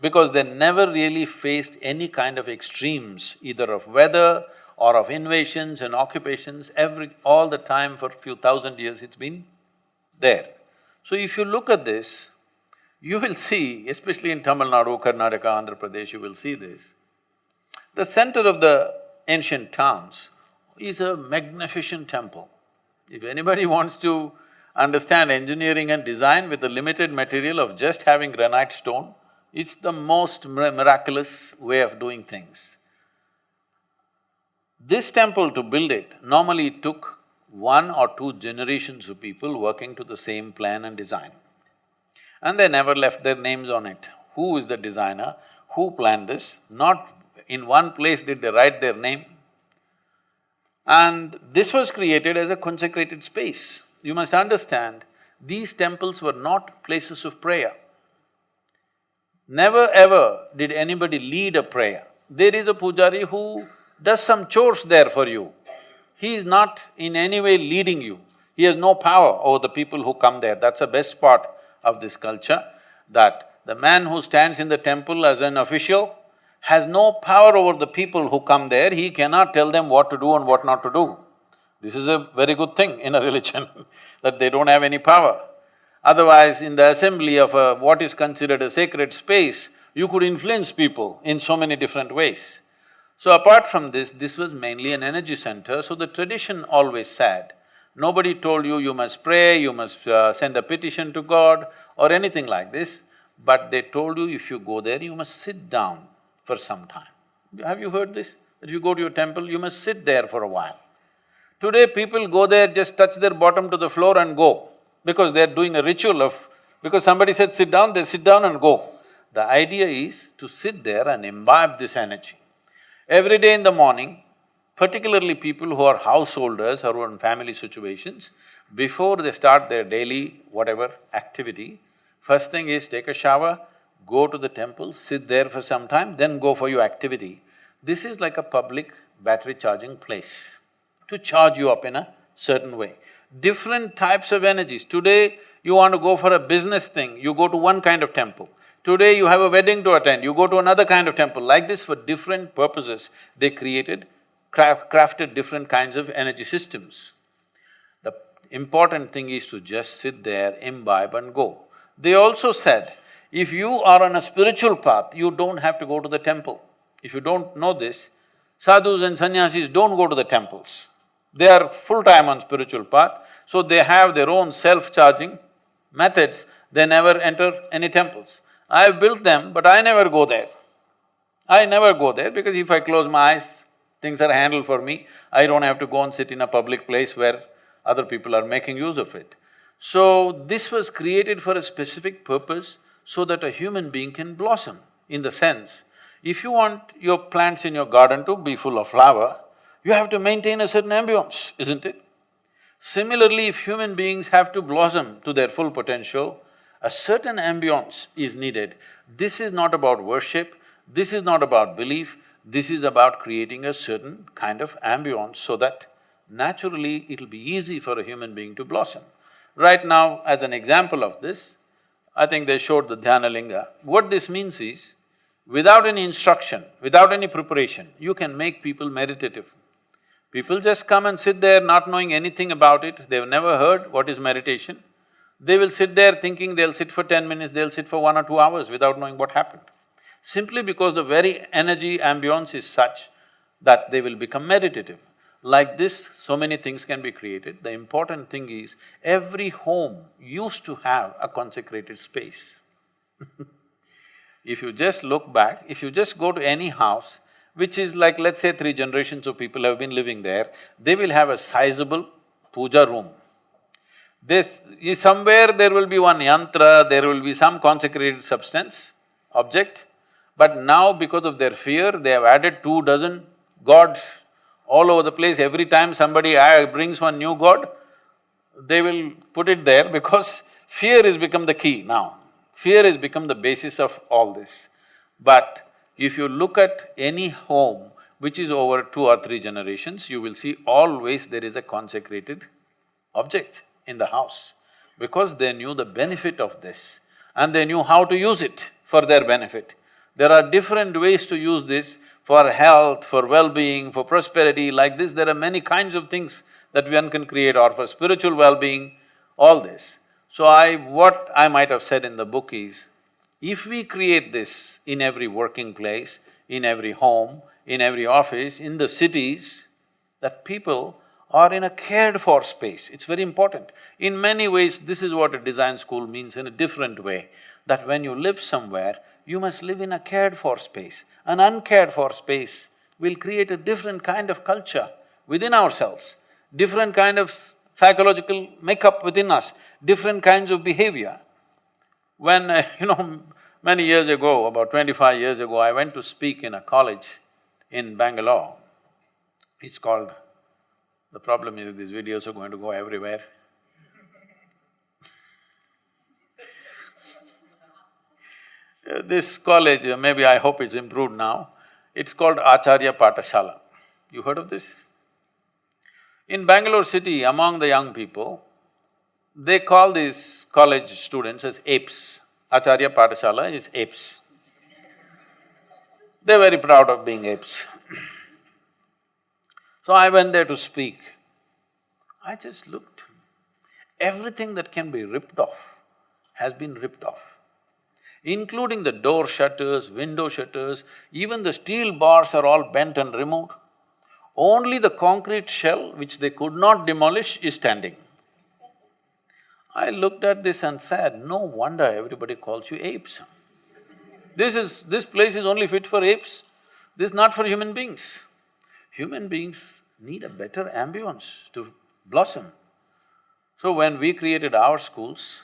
Speaker 3: because they never really faced any kind of extremes, either of weather or of invasions and occupations. All the time for few thousand years it's been there. So if you look at this, you will see, especially in Tamil Nadu, Karnataka, Andhra Pradesh, you will see this. The center of the ancient towns is a magnificent temple. If anybody wants to understand engineering and design with the limited material of just having granite stone, it's the most miraculous way of doing things. This temple, to build it, normally it took 1 or 2 generations of people working to the same plan and design. And they never left their names on it. Who is the designer? Who planned this? Not in one place did they write their name. And this was created as a consecrated space. You must understand, these temples were not places of prayer. Never ever did anybody lead a prayer. There is a pujari who does some chores there for you. He is not in any way leading you. He has no power over the people who come there. That's the best part of this culture, that the man who stands in the temple as an official has no power over the people who come there. He cannot tell them what to do and what not to do. This is a very good thing in a religion that they don't have any power. Otherwise, in the assembly of what is considered a sacred space, you could influence people in so many different ways. So apart from this, this was mainly an energy center, so the tradition always said, nobody told you, you must pray, you must send a petition to God or anything like this, but they told you if you go there, you must sit down for some time. Have you heard this? That if you go to your temple, you must sit there for a while. Today people go there, just touch their bottom to the floor and go, because they're doing a ritual of… because somebody said sit down, they sit down and go. The idea is to sit there and imbibe this energy. Every day in the morning, particularly people who are householders or who are in family situations, before they start their daily whatever activity, first thing is take a shower, go to the temple, sit there for some time, then go for your activity. This is like a public battery charging place to charge you up in a certain way. Different types of energies. Today, you want to go for a business thing, you go to one kind of temple. Today, you have a wedding to attend, you go to another kind of temple. Like this, for different purposes, they crafted different kinds of energy systems. The important thing is to just sit there, imbibe and go. They also said, if you are on a spiritual path, you don't have to go to the temple. If you don't know this, sadhus and sannyasis don't go to the temples. They are full-time on spiritual path, so they have their own self-charging methods, they never enter any temples. I've built them, but I never go there. I never go there because if I close my eyes, things are handled for me. I don't have to go and sit in a public place where other people are making use of it. So, this was created for a specific purpose so that a human being can blossom. In the sense, if you want your plants in your garden to be full of flower, you have to maintain a certain ambience, isn't it? Similarly, if human beings have to blossom to their full potential, a certain ambience is needed. This is not about worship, this is not about belief, this is about creating a certain kind of ambience so that naturally it'll be easy for a human being to blossom. Right now, as an example of this, I think they showed the Dhyana Linga. What this means is, without any instruction, without any preparation, you can make people meditative. People just come and sit there not knowing anything about it, they've never heard what is meditation. They will sit there thinking they'll sit for 10 minutes, they'll sit for 1 or 2 hours without knowing what happened. Simply because the very energy ambience is such that they will become meditative. Like this, so many things can be created. The important thing is, every home used to have a consecrated space. If you just look back, if you just go to any house, which is like, let's say 3 generations of people have been living there, they will have a sizable puja room. Somewhere there will be one yantra, there will be some consecrated substance, object, but now because of their fear, they have added 2 dozen gods all over the place. Every time somebody brings one new god, they will put it there because fear has become the key now. Fear has become the basis of all this. But if you look at any home which is over 2 or 3 generations, you will see always there is a consecrated object in the house because they knew the benefit of this and they knew how to use it for their benefit. There are different ways to use this for health, for well-being, for prosperity, like this there are many kinds of things that one can create, or for spiritual well-being, all this. So what I might have said in the book is, if we create this in every working place, in every home, in every office, in the cities, that people are in a cared-for space. It's very important. In many ways, this is what a design school means in a different way, that when you live somewhere, you must live in a cared-for space. An uncared-for space will create a different kind of culture within ourselves, different kind of psychological makeup within us, different kinds of behavior. When, many years ago, about 25 years ago, I went to speak in a college in Bangalore. It's called… the problem is these videos are going to go everywhere. This college, maybe I hope it's improved now, it's called Acharya Pathashala. You heard of this? In Bangalore city, among the young people, they call these college students as apes. Acharya Pathashala is apes. They're very proud of being apes. So I went there to speak. I just looked. Everything that can be ripped off has been ripped off, including the door shutters, window shutters, even the steel bars are all bent and removed. Only the concrete shell, which they could not demolish, is standing. I looked at this and said, no wonder everybody calls you apes. This place is only fit for apes, this is not for human beings. Human beings need a better ambience to blossom. So when we created our schools,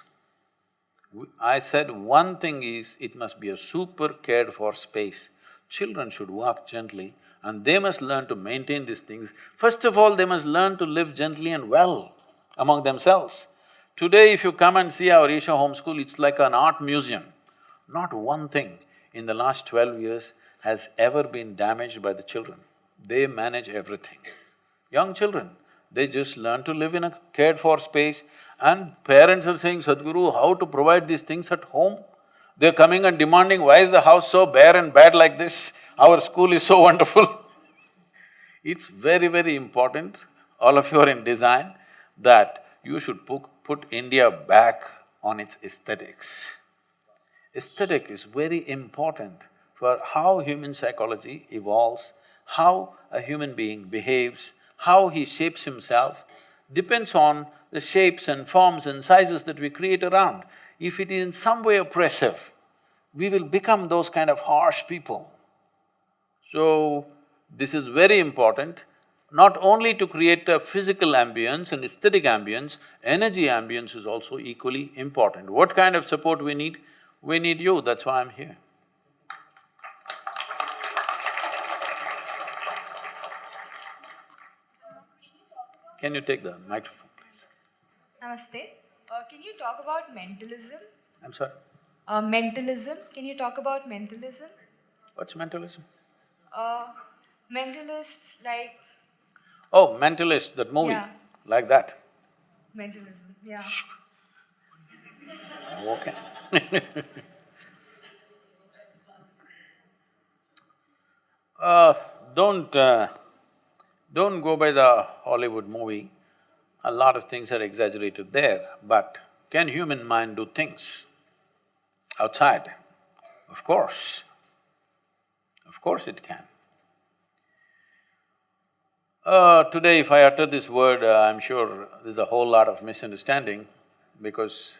Speaker 3: I said one thing is, it must be a super cared-for space. Children should walk gently and they must learn to maintain these things. First of all, they must learn to live gently and well among themselves. Today, if you come and see our Isha Home School, it's like an art museum. Not one thing in the last 12 years has ever been damaged by the children. They manage everything. Young children, they just learn to live in a cared-for space, and parents are saying, Sadhguru, how to provide these things at home? They're coming and demanding, why is the house so bare and bad like this? Our school is so wonderful. It's very, very important, all of you are in design, that you should put India back on its aesthetics. Aesthetic is very important for how human psychology evolves, how a human being behaves, how he shapes himself, depends on the shapes and forms and sizes that we create around. If it is in some way oppressive, we will become those kind of harsh people. So, this is very important, not only to create a physical ambience and aesthetic ambience, energy ambience is also equally important. What kind of support we need? We need you, that's why I'm here. Can you take the microphone, please?
Speaker 8: Namaste. Can you talk about mentalism?
Speaker 3: I'm sorry?
Speaker 8: Mentalism. Can you talk about mentalism?
Speaker 3: What's mentalism?
Speaker 8: Mentalists like…
Speaker 3: Oh, Mentalist, that movie,
Speaker 8: Yeah.
Speaker 3: like that.
Speaker 8: Mentalism, yeah.
Speaker 3: Okay. Don't go by the Hollywood movie. A lot of things are exaggerated there, but can human mind do things outside? Of course it can. Today if I utter this word, I'm sure there's a whole lot of misunderstanding because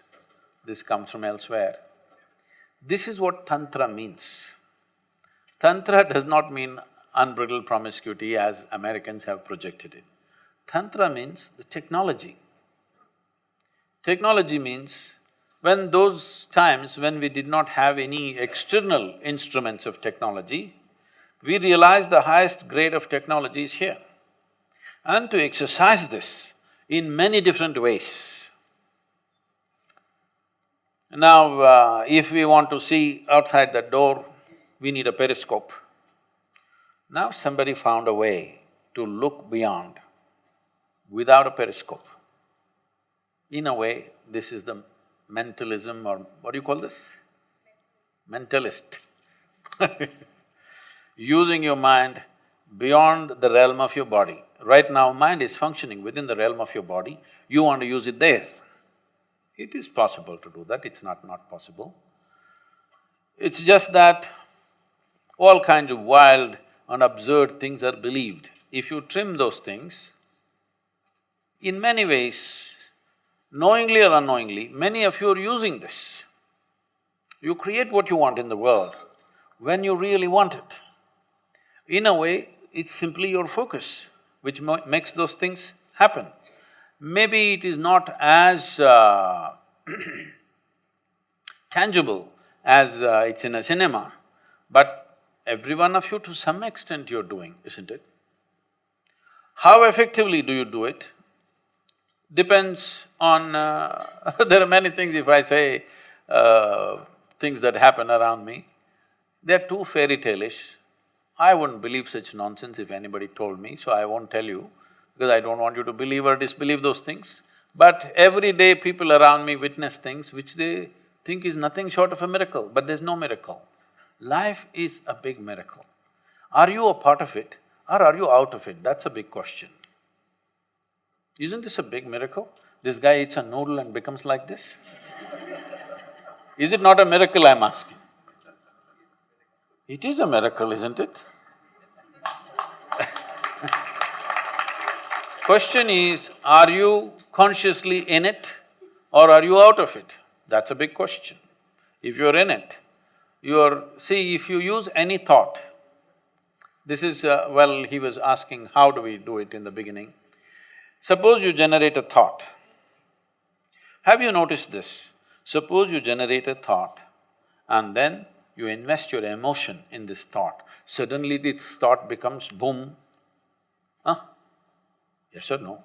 Speaker 3: this comes from elsewhere. This is what tantra means. Tantra does not mean unbridled promiscuity as Americans have projected it. Tantra means the technology. Technology means when those times when we did not have any external instruments of technology, we realized the highest grade of technology is here. And to exercise this in many different ways. Now, if we want to see outside the door, we need a periscope. Now somebody found a way to look beyond without a periscope. In a way, this is the mentalism, or what do you call this? Mentalist. Using your mind beyond the realm of your body. Right now, mind is functioning within the realm of your body, you want to use it there. It is possible to do that, it's not possible. It's just that all kinds of wild and absurd things are believed. If you trim those things, in many ways, knowingly or unknowingly, many of you are using this. You create what you want in the world when you really want it. In a way, it's simply your focus which makes those things happen. Maybe it is not as tangible as it's in a cinema, but every one of you to some extent you're doing, isn't it? How effectively do you do it depends on… there are many things, if I say things that happen around me, they're too fairy tale-ish. I wouldn't believe such nonsense if anybody told me, so I won't tell you, because I don't want you to believe or disbelieve those things. But every day people around me witness things which they think is nothing short of a miracle, but there's no miracle. Life is a big miracle. Are you a part of it or are you out of it? That's a big question. Isn't this a big miracle? This guy eats a noodle and becomes like this? Is it not a miracle, I'm asking? It is a miracle, isn't it? Question is, are you consciously in it or are you out of it? That's a big question. If you're in it, you're… See, if you use any thought, this is… well, he was asking how do we do it in the beginning. Suppose you generate a thought. Have you noticed this? Suppose you generate a thought and then you invest your emotion in this thought, suddenly this thought becomes boom. Huh? Yes or no?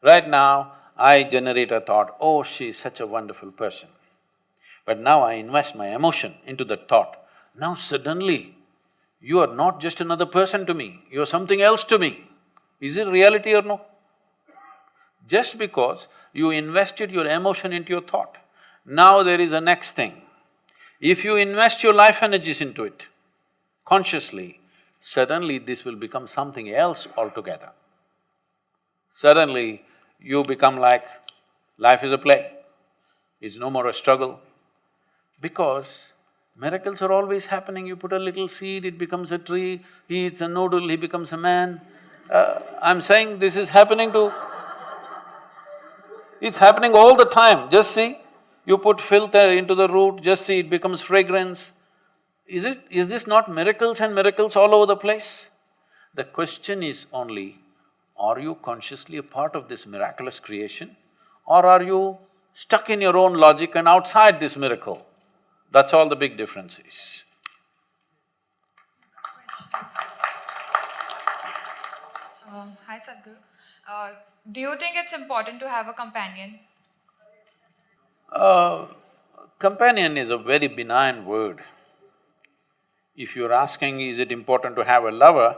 Speaker 3: Right now, I generate a thought, oh, she's such a wonderful person. But now I invest my emotion into that thought. Now suddenly, you are not just another person to me, you're something else to me. Is it reality or no? Just because you invested your emotion into your thought. Now there is a next thing. If you invest your life energies into it, consciously, suddenly this will become something else altogether. Suddenly, you become like, life is a play, it's no more a struggle. Because miracles are always happening, you put a little seed, it becomes a tree, he eats a noodle, he becomes a man. I'm saying this is happening to… it's happening all the time, just see. You put filth into the root, just see it becomes fragrance. Is this not miracles and miracles all over the place? The question is only, are you consciously a part of this miraculous creation or are you stuck in your own logic and outside this miracle? That's all the big difference is.
Speaker 8: Hi Sadhguru. Do you think it's important to have a companion?
Speaker 3: Companion is a very benign word. If you're asking, is it important to have a lover,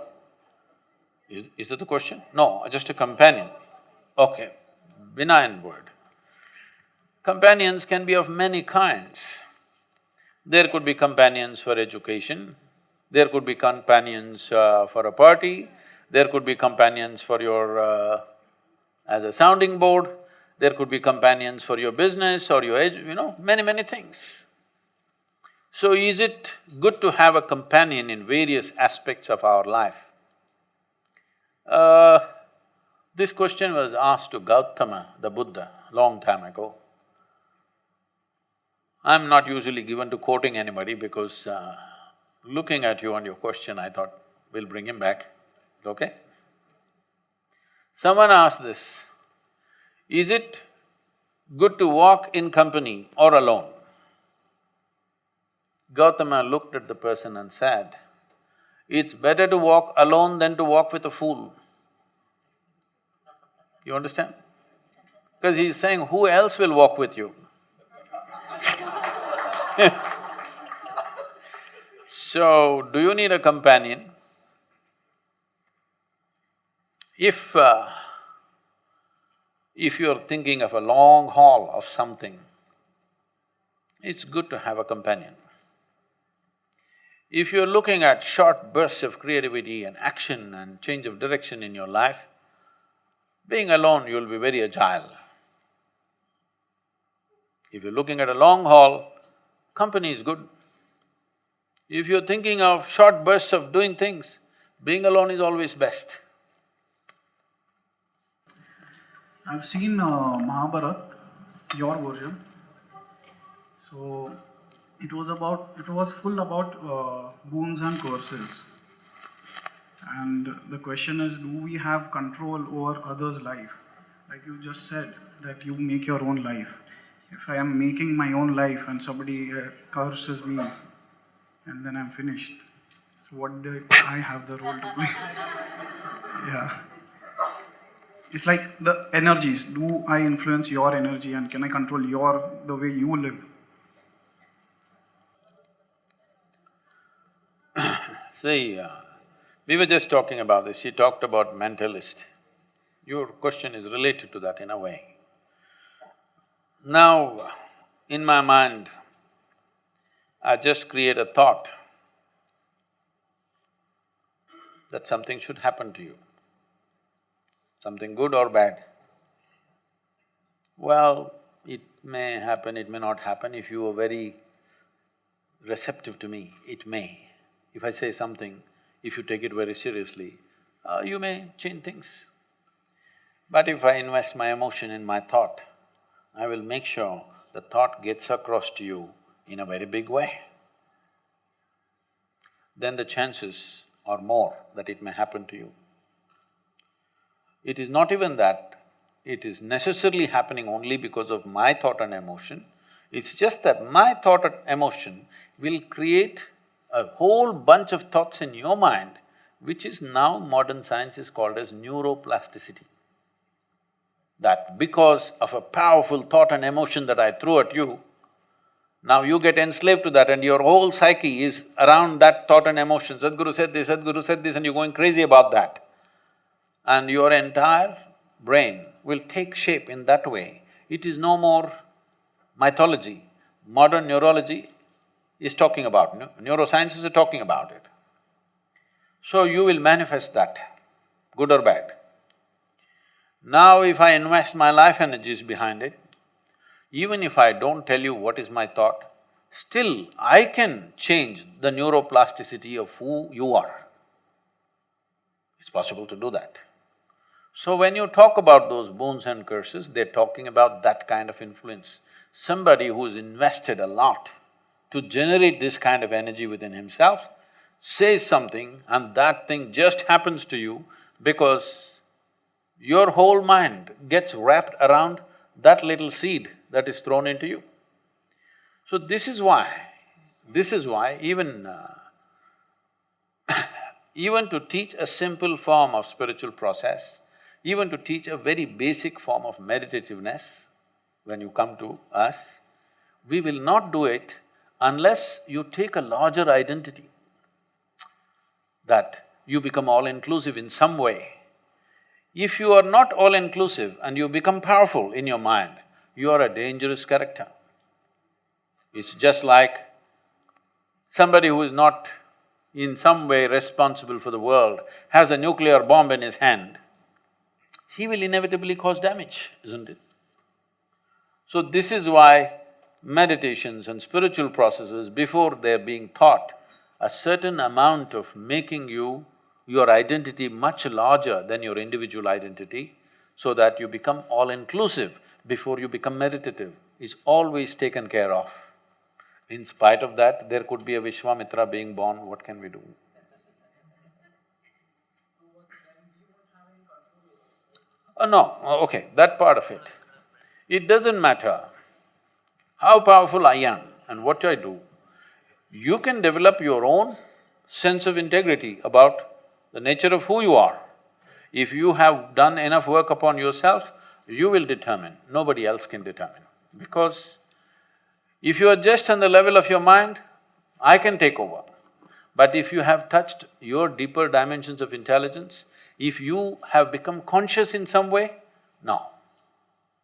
Speaker 3: is that the question? No, just a companion. Okay, benign word. Companions can be of many kinds. There could be companions for education, there could be companions for a party, there could be companions for your… as a sounding board, there could be companions for your business or your many things. So is it good to have a companion in various aspects of our life? This question was asked to Gautama, the Buddha, long time ago. I'm not usually given to quoting anybody because looking at you and your question, I thought, we'll bring him back, okay? Someone asked this, is it good to walk in company or alone. Gautama looked at the person and said, "It's better to walk alone than to walk with a fool." You understand? Because he's saying, who else will walk with you? So, do you need a companion? If you're thinking of a long haul of something, it's good to have a companion. If you're looking at short bursts of creativity and action and change of direction in your life, being alone, you'll be very agile. If you're looking at a long haul, company is good. If you're thinking of short bursts of doing things, being alone is always best.
Speaker 9: I've seen Mahabharat, your version. So it was full about boons and curses. And the question is, do we have control over others' life? Like you just said, that you make your own life. If I am making my own life and somebody curses me, and then I'm finished. So what do I have the role to play? Yeah. It's like the energies. Do I influence your energy and can I control the way you live?
Speaker 3: See, we were just talking about this, she talked about mentalist. Your question is related to that in a way. Now, in my mind, I just create a thought that something should happen to you, something good or bad. Well, it may happen, it may not happen. If you are very receptive to me, it may. If I say something, if you take it very seriously, you may change things. But if I invest my emotion in my thought, I will make sure the thought gets across to you in a very big way. Then the chances are more that it may happen to you. It is not even that it is necessarily happening only because of my thought and emotion, it's just that my thought and emotion will create a whole bunch of thoughts in your mind, which is now modern science is called as neuroplasticity. That because of a powerful thought and emotion that I threw at you, now you get enslaved to that and your whole psyche is around that thought and emotion. Sadhguru said this, and you're going crazy about that. And your entire brain will take shape in that way. It is no more mythology. Modern neurology is talking about, neurosciences are talking about it. So you will manifest that, good or bad. Now if I invest my life energies behind it, even if I don't tell you what is my thought, still I can change the neuroplasticity of who you are. It's possible to do that. So when you talk about those boons and curses, they're talking about that kind of influence. Somebody who's invested a lot to generate this kind of energy within himself says something and that thing just happens to you because your whole mind gets wrapped around that little seed that is thrown into you. So this is why even even to teach a simple form of spiritual process, even to teach a very basic form of meditativeness, when you come to us, we will not do it unless you take a larger identity, that you become all-inclusive in some way. If you are not all-inclusive and you become powerful in your mind, you are a dangerous character. It's just like somebody who is not in some way responsible for the world has a nuclear bomb in his hand, he will inevitably cause damage, isn't it? So this is why meditations and spiritual processes, before they're being taught, a certain amount of making your identity much larger than your individual identity, so that you become all-inclusive before you become meditative, is always taken care of. In spite of that, there could be a Vishwamitra being born, what can we do? No, okay, that part of it. It doesn't matter how powerful I am and what I do, you can develop your own sense of integrity about the nature of who you are. If you have done enough work upon yourself, you will determine, nobody else can determine. Because if you are just on the level of your mind, I can take over. But if you have touched your deeper dimensions of intelligence, if you have become conscious in some way, no,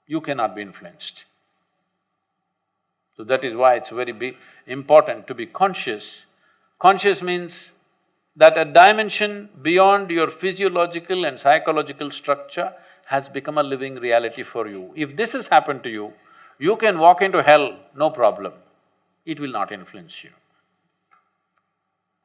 Speaker 3: you cannot be influenced. So that is why it's very important to be conscious. Conscious means that a dimension beyond your physiological and psychological structure has become a living reality for you. If this has happened to you, you can walk into hell, no problem. It will not influence you.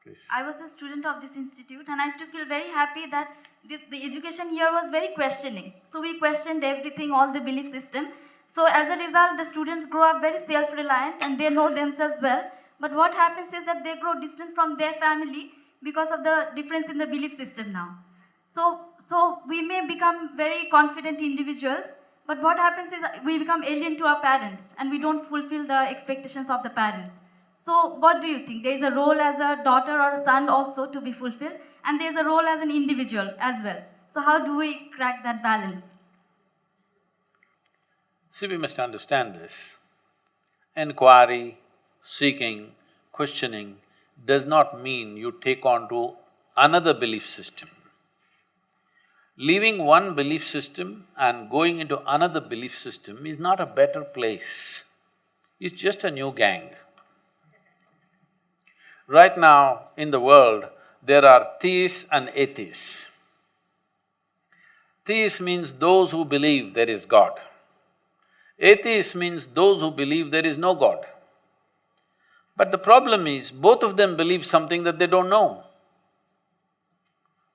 Speaker 3: Please.
Speaker 10: I was a student of this institute and I used to feel very happy that the education here was very questioning. So we questioned everything, all the belief system. So as a result, the students grow up very self-reliant and they know themselves well. But what happens is that they grow distant from their family because of the difference in the belief system now. So we may become very confident individuals, but what happens is we become alien to our parents and we don't fulfill the expectations of the parents. So what do you think? There is a role as a daughter or a son also to be fulfilled, and there is a role as an individual as well. So how do we crack that balance?
Speaker 3: See, we must understand this. Inquiry, seeking, questioning does not mean you take on to another belief system. Leaving one belief system and going into another belief system is not a better place, it's just a new gang. Right now in the world, there are theists and atheists. Theists means those who believe there is God. Atheists means those who believe there is no God. But the problem is, both of them believe something that they don't know.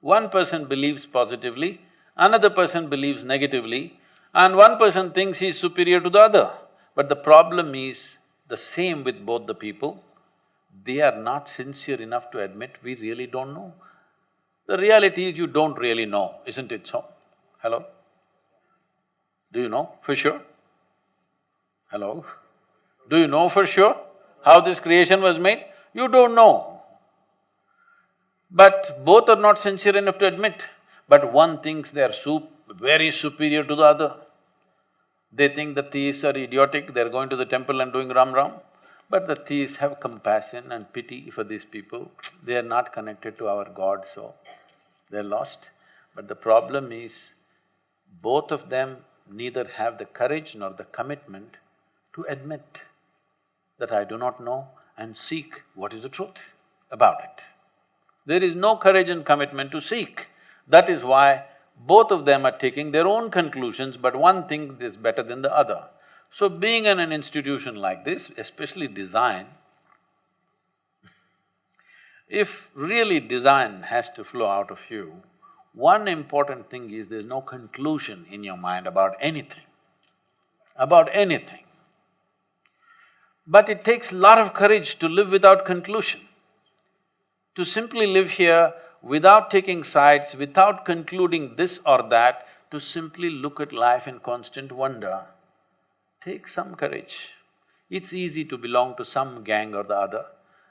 Speaker 3: One person believes positively, another person believes negatively, and one person thinks he is superior to the other. But the problem is the same with both the people. They are not sincere enough to admit, we really don't know. The reality is you don't really know, isn't it so? Hello? Do you know for sure? Hello? Do you know for sure how this creation was made? You don't know. But both are not sincere enough to admit. But one thinks they are very superior to the other. They think the theists are idiotic, they're going to the temple and doing ram. But the theists have compassion and pity for these people. They are not connected to our God, so they're lost. But the problem is, both of them neither have the courage nor the commitment to admit that I do not know and seek what is the truth about it. There is no courage and commitment to seek. That is why both of them are taking their own conclusions, but one thinks is better than the other. So being in an institution like this, especially design, if really design has to flow out of you, one important thing is there's no conclusion in your mind about anything. But it takes a lot of courage to live without conclusion. To simply live here without taking sides, without concluding this or that, to simply look at life in constant wonder, takes some courage. It's easy to belong to some gang or the other,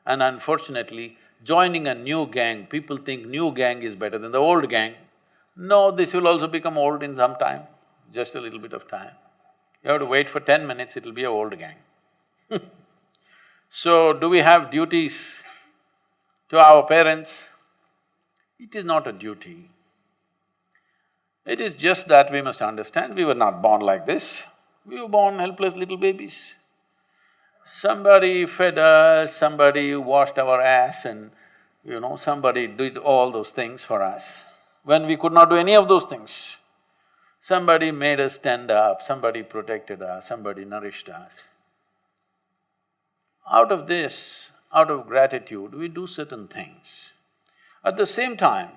Speaker 3: and unfortunately, joining a new gang, people think new gang is better than the old gang. No, this will also become old in some time, just a little bit of time. You have to wait for 10 minutes, it'll be an old gang. So, do we have duties to our parents? It is not a duty. It is just that we must understand, we were not born like this. We were born helpless little babies. Somebody fed us, somebody washed our ass and, somebody did all those things for us when we could not do any of those things. Somebody made us stand up, somebody protected us, somebody nourished us. Out of this, out of gratitude, we do certain things. At the same time,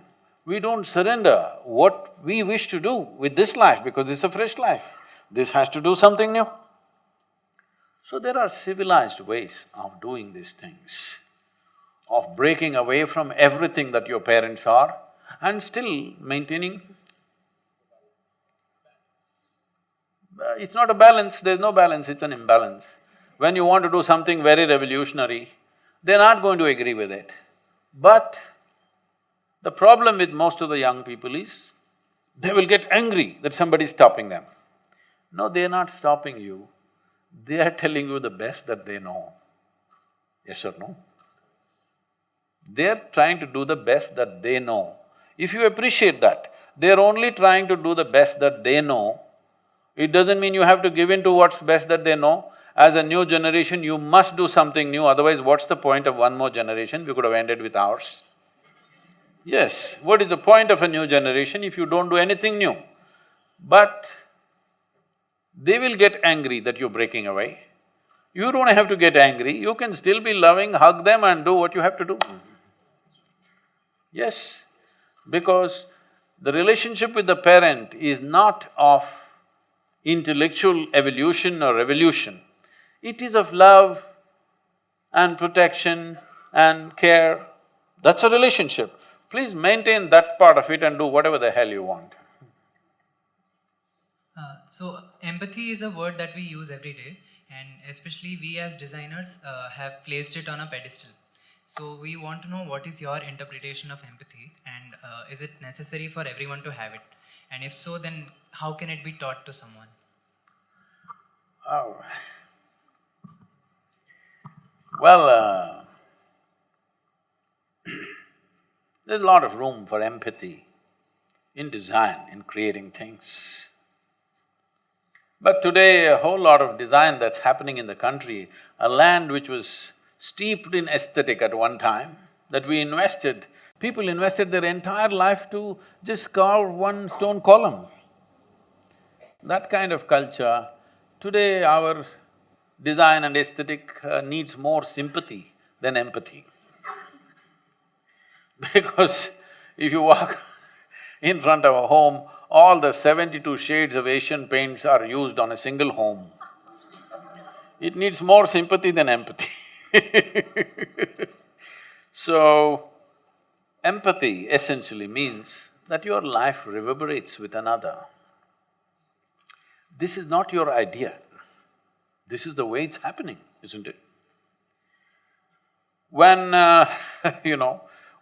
Speaker 3: we don't surrender what we wish to do with this life because it's a fresh life. This has to do something new. So there are civilized ways of doing these things, of breaking away from everything that your parents are and still maintaining It's not a balance, there's no balance, it's an imbalance. When you want to do something very revolutionary, they're not going to agree with it. But the problem with most of the young people is, they will get angry that somebody is stopping them. No, they're not stopping you, they are telling you the best that they know. Yes or no? They're trying to do the best that they know. If you appreciate that, they're only trying to do the best that they know, it doesn't mean you have to give in to what's best that they know. As a new generation, you must do something new, otherwise what's the point of one more generation? We could have ended with ours. Yes, what is the point of a new generation if you don't do anything new? But they will get angry that you're breaking away. You don't have to get angry, you can still be loving, hug them and do what you have to do. Yes, because the relationship with the parent is not of intellectual evolution or revolution. It is of love and protection and care. That's a relationship. Please maintain that part of it and do whatever the hell you want.
Speaker 11: So empathy is a word that we use every day, and especially we as designers have placed it on a pedestal. So we want to know what is your interpretation of empathy, and is it necessary for everyone to have it? And if so, then how can it be taught to someone?
Speaker 3: Oh. Well, there's a lot of room for empathy in design, in creating things. But today, a whole lot of design that's happening in the country, a land which was steeped in aesthetic at one time, that we invested, people invested their entire life to just carve one stone column. That kind of culture, today our design and aesthetic needs more sympathy than empathy. Because if you walk in front of a home, all the 72 shades of Asian paints are used on a single home. It needs more sympathy than empathy. So, empathy essentially means that your life reverberates with another. This is not your idea, this is the way it's happening, isn't it? When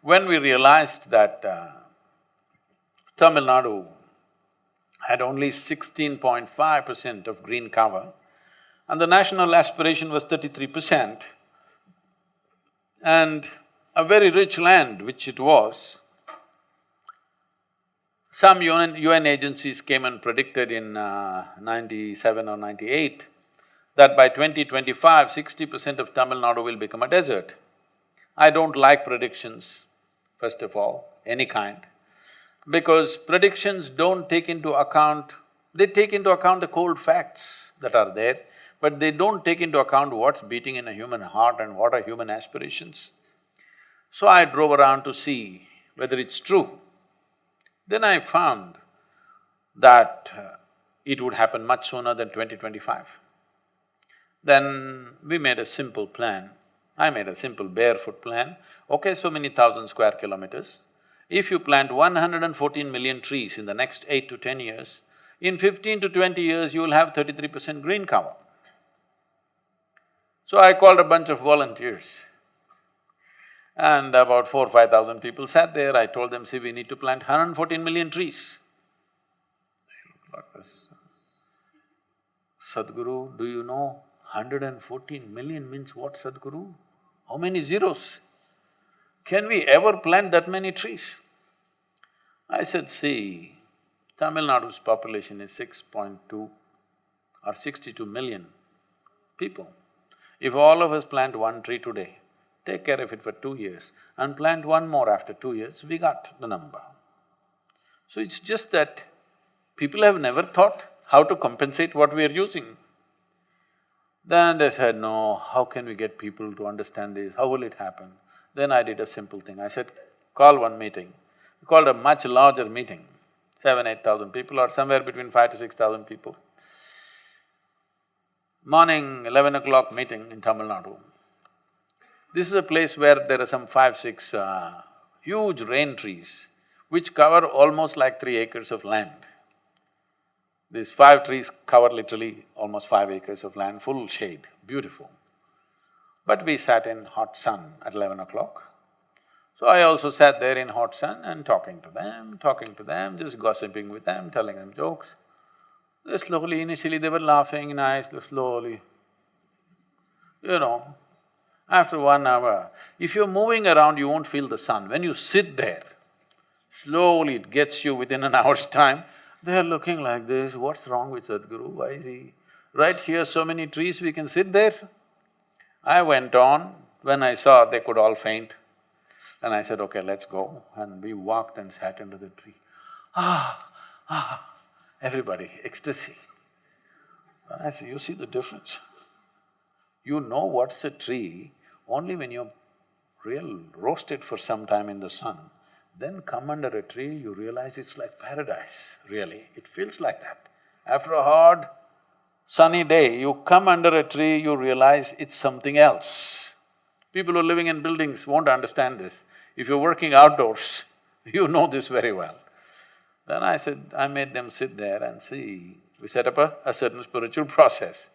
Speaker 3: when we realized that Tamil Nadu had only 16.5% of green cover and the national aspiration was 33%, and a very rich land which it was, some UN agencies came and predicted in 97 or 98 that by 2025, 60% of Tamil Nadu will become a desert. I don't like predictions, first of all, any kind, because predictions don't take into account… they take into account the cold facts that are there, but they don't take into account what's beating in a human heart and what are human aspirations. So I drove around to see whether it's true. Then I found that it would happen much sooner than 2025. Then we made a simple plan. I made a simple barefoot plan. Okay, so many thousand square kilometers. If you plant 114 million trees in the next 8 to 10 years, in 15 to 20 years you will have 33% green cover. So I called a bunch of volunteers and about 4,000–5,000 people sat there. I told them, see, we need to plant 114 million trees. They looked like this. Sadhguru, do you know 114 million means what, Sadhguru? How many zeros? Can we ever plant that many trees? I said, see, Tamil Nadu's population is 6.2 or 62 million people. If all of us plant one tree today, take care of it for 2 years and plant one more after 2 years, we got the number. So it's just that people have never thought how to compensate what we are using. Then they said, no, how can we get people to understand this, how will it happen? Then I did a simple thing, I said, call one meeting. We called a much larger meeting, 7,000–8,000 people or somewhere between 5,000 to 6,000 people. Morning, 11 o'clock meeting in Tamil Nadu. This is a place where there are some 5–6 huge rain trees which cover almost like 3 acres of land. These 5 trees cover literally almost 5 acres of land, full shade, beautiful. But we sat in hot sun at 11 o'clock. So I also sat there in hot sun and talking to them, just gossiping with them, telling them jokes. They slowly, initially they were laughing nice, slowly. After 1 hour, if you're moving around, you won't feel the sun. When you sit there, slowly it gets you within an hour's time. They're looking like this, what's wrong with Sadhguru, why is he… Right here, so many trees, we can sit there. I went on, when I saw they could all faint, and I said, okay, let's go. And we walked and sat under the tree. Everybody, ecstasy. And I said, you see the difference? You know what's a tree only when you roast it for some time in the sun. Then come under a tree, you realize it's like paradise, really. It feels like that. After a hard, sunny day, you come under a tree, you realize it's something else. People who are living in buildings won't understand this. If you're working outdoors, you know this very well. Then I made them sit there and see. We set up a certain spiritual process.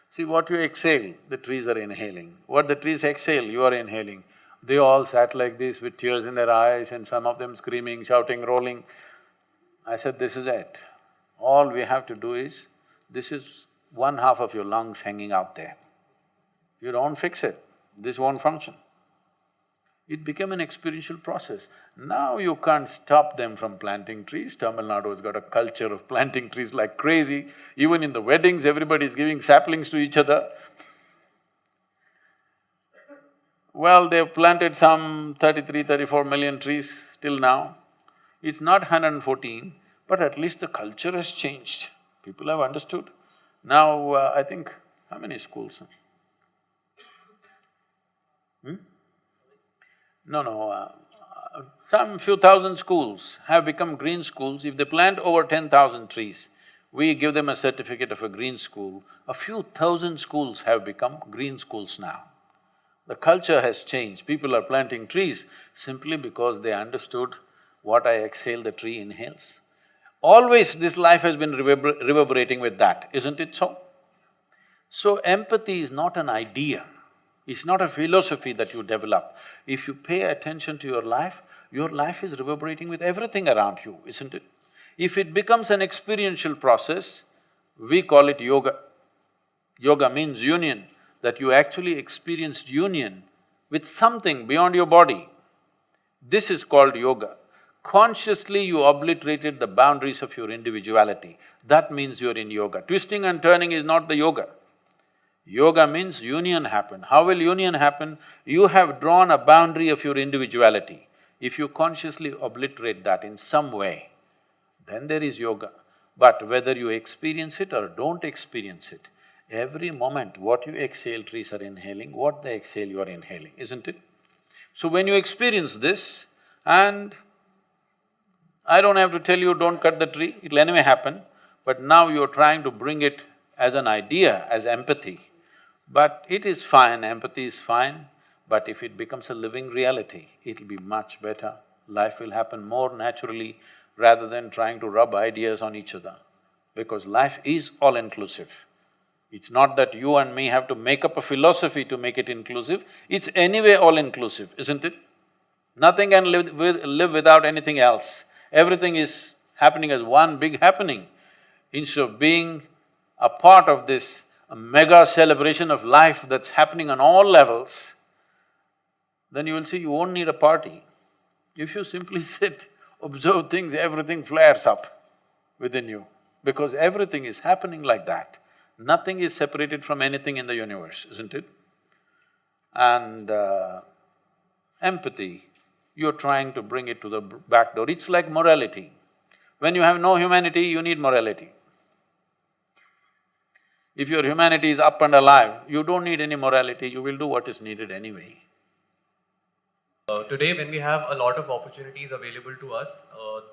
Speaker 3: See, what you exhale, the trees are inhaling. What the trees exhale, you are inhaling. They all sat like this with tears in their eyes and some of them screaming, shouting, rolling. I said, this is it. All we have to do is, this is 1/2 of your lungs hanging out there. You don't fix it, this won't function. It became an experiential process. Now you can't stop them from planting trees. Tamil Nadu has got a culture of planting trees like crazy. Even in the weddings, everybody is giving saplings to each other. Well, they've planted some 33, 34 million trees till now. It's not 114, but at least the culture has changed. People have understood. Now, I think, how many schools? Some few thousand schools have become green schools. If they plant over 10,000 trees, we give them a certificate of a green school. A few thousand schools have become green schools now. The culture has changed. People are planting trees simply because they understood what I exhale, the tree inhales. Always this life has been reverberating with that, isn't it so? So empathy is not an idea, it's not a philosophy that you develop. If you pay attention to your life is reverberating with everything around you, isn't it? If it becomes an experiential process, we call it yoga. Yoga means union, that you actually experienced union with something beyond your body. This is called yoga. Consciously you obliterated the boundaries of your individuality, that means you're in yoga. Twisting and turning is not the yoga. Yoga means union happened. How will union happen? You have drawn a boundary of your individuality. If you consciously obliterate that in some way, then there is yoga. But whether you experience it or don't experience it, every moment what you exhale, trees are inhaling, what they exhale, you are inhaling, isn't it? So when you experience this, and I don't have to tell you don't cut the tree, it'll anyway happen, but now you're trying to bring it as an idea, as empathy. But it is fine, empathy is fine, but if it becomes a living reality, it'll be much better. Life will happen more naturally rather than trying to rub ideas on each other, because life is all-inclusive. It's not that you and me have to make up a philosophy to make it inclusive, it's anyway all-inclusive, isn't it? Nothing can live without anything else. Everything is happening as one big happening. Instead of being a part of this mega celebration of life that's happening on all levels, then you will see you won't need a party. If you simply sit, observe things, everything flares up within you, because everything is happening like that. Nothing is separated from anything in the universe, isn't it? And empathy, you're trying to bring it to the back door. It's like morality. When you have no humanity, you need morality. If your humanity is up and alive, you don't need any morality, you will do what is needed anyway.
Speaker 12: Today, when we have a lot of opportunities available to us,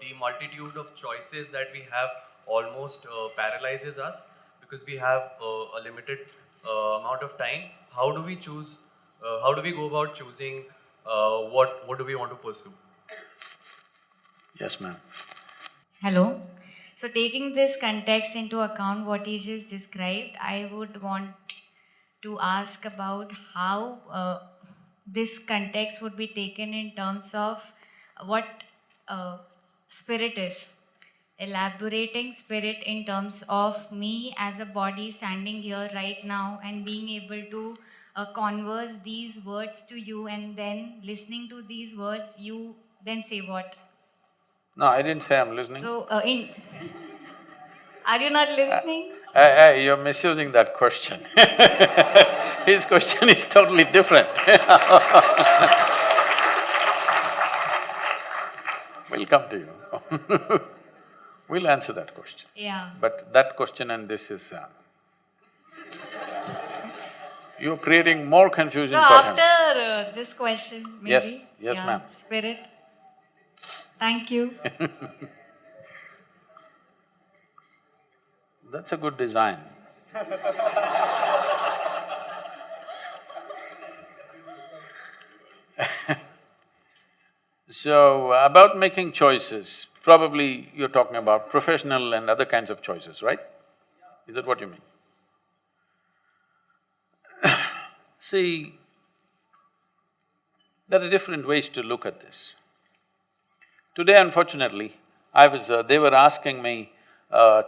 Speaker 12: the multitude of choices that we have almost paralyzes us, because we have a limited amount of time. How do we choose, how do we go about choosing what do we want to pursue?
Speaker 3: Yes, ma'am.
Speaker 13: Hello. So taking this context into account, what he just described, I would want to ask about how this context would be taken in terms of what spirit is. Elaborating spirit in terms of me as a body standing here right now and being able to converse these words to you, and then listening to these words, you then say what?
Speaker 3: No, I didn't say I'm listening.
Speaker 13: So, are you not listening?
Speaker 3: You're misusing that question. His question is totally different. We'll come to you. We'll answer that question.
Speaker 13: Yeah.
Speaker 3: But that question and this is… you're creating more confusion
Speaker 13: So
Speaker 3: for him.
Speaker 13: after this question, maybe?
Speaker 3: Yes,
Speaker 13: yeah,
Speaker 3: ma'am.
Speaker 13: Spirit. Thank you.
Speaker 3: That's a good design. So, about making choices, probably you're talking about professional and other kinds of choices, right? Is that what you mean? See, there are different ways to look at this. Today, unfortunately, they were asking me,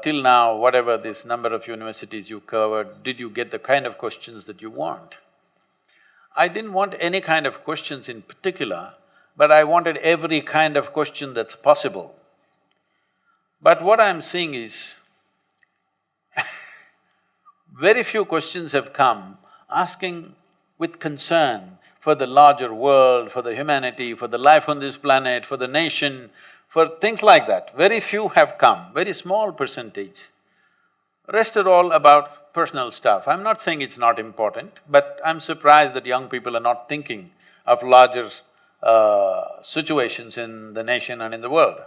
Speaker 3: till now, whatever this number of universities you covered, did you get the kind of questions that you want? I didn't want any kind of questions in particular, but I wanted every kind of question that's possible. But what I'm seeing is, very few questions have come asking with concern for the larger world, for the humanity, for the life on this planet, for the nation, for things like that. Very few have come, very small percentage. Rest are all about personal stuff. I'm not saying it's not important, but I'm surprised that young people are not thinking of larger situations in the nation and in the world.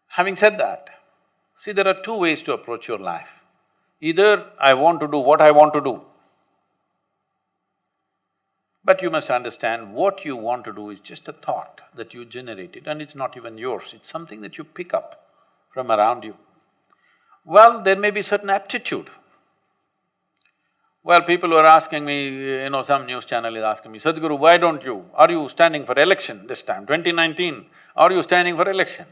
Speaker 3: Having said that, see, there are two ways to approach your life. Either I want to do what I want to do, but you must understand what you want to do is just a thought that you generated and it's not even yours, it's something that you pick up from around you. Well, there may be certain aptitude. Well, people were asking me, some news channel is asking me, Sadhguru, why don't you… are you standing for election this time, 2019, are you standing for election?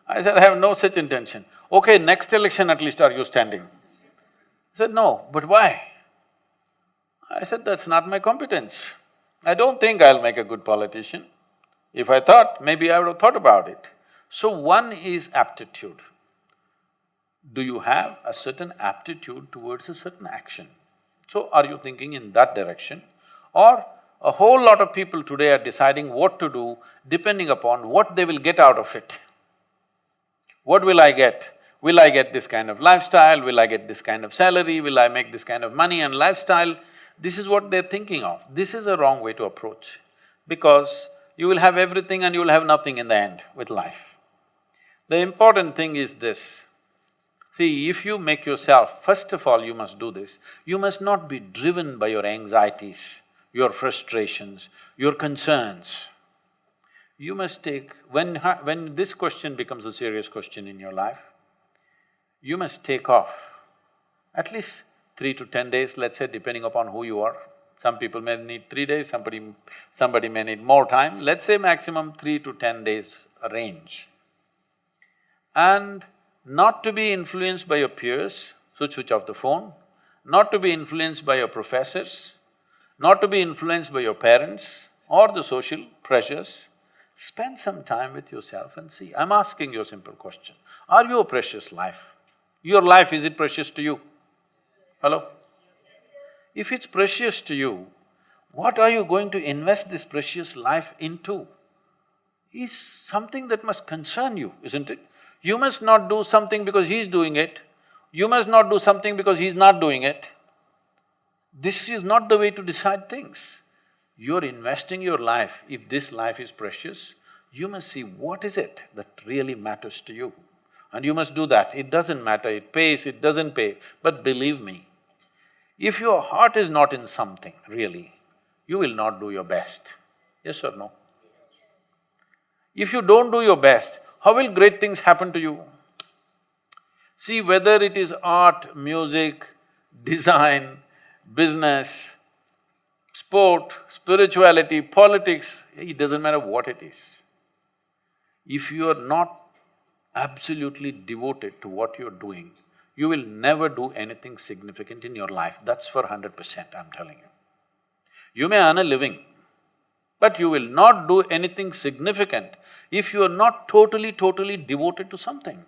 Speaker 3: I said, I have no such intention. Okay, next election at least are you standing? He said, no, but why? I said, that's not my competence. I don't think I'll make a good politician. If I thought, maybe I would have thought about it. So one is aptitude. Do you have a certain aptitude towards a certain action? So are you thinking in that direction? Or a whole lot of people today are deciding what to do depending upon what they will get out of it. What will I get? Will I get this kind of lifestyle? Will I get this kind of salary? Will I make this kind of money and lifestyle? This is what they're thinking of. This is a wrong way to approach, because you will have everything and you will have nothing in the end with life. The important thing is this. See, if you make yourself… first of all, you must do this, you must not be driven by your anxieties, your frustrations, your concerns. You must take… when this question becomes a serious question in your life, you must take off at least 3 to 10 days, let's say, depending upon who you are. Some people may need 3 days, somebody may need more time, let's say maximum 3 to 10 days range. And not to be influenced by your peers, so switch off the phone, not to be influenced by your professors, not to be influenced by your parents or the social pressures. Spend some time with yourself and see. I'm asking you a simple question. Are you a precious life? Your life, is it precious to you? Hello? If it's precious to you, what are you going to invest this precious life into? Is something that must concern you, isn't it? You must not do something because he's doing it, you must not do something because he's not doing it. This is not the way to decide things. You're investing your life, if this life is precious, you must see what is it that really matters to you. And you must do that. It doesn't matter, it pays, it doesn't pay, but believe me, if your heart is not in something, really, you will not do your best. Yes or no? If you don't do your best, how will great things happen to you? See, whether it is art, music, design, business, sport, spirituality, politics, it doesn't matter what it is. If you are not absolutely devoted to what you're doing, you will never do anything significant in your life. That's for 100%, I'm telling you. You may earn a living, but you will not do anything significant if you are not totally devoted to something.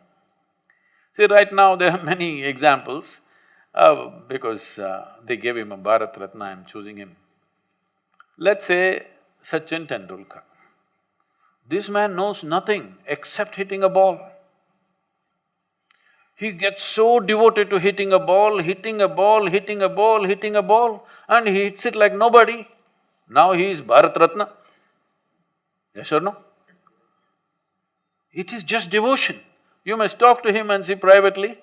Speaker 3: See, right now there are many examples, because they gave him a Bharat Ratna, I'm choosing him. Let's say Sachin Tendulkar. This man knows nothing except hitting a ball. He gets so devoted to hitting a ball, hitting a ball, hitting a ball, hitting a ball, and he hits it like nobody. Now he is Bharat Ratna. Yes or no? It is just devotion. You must talk to him and see privately.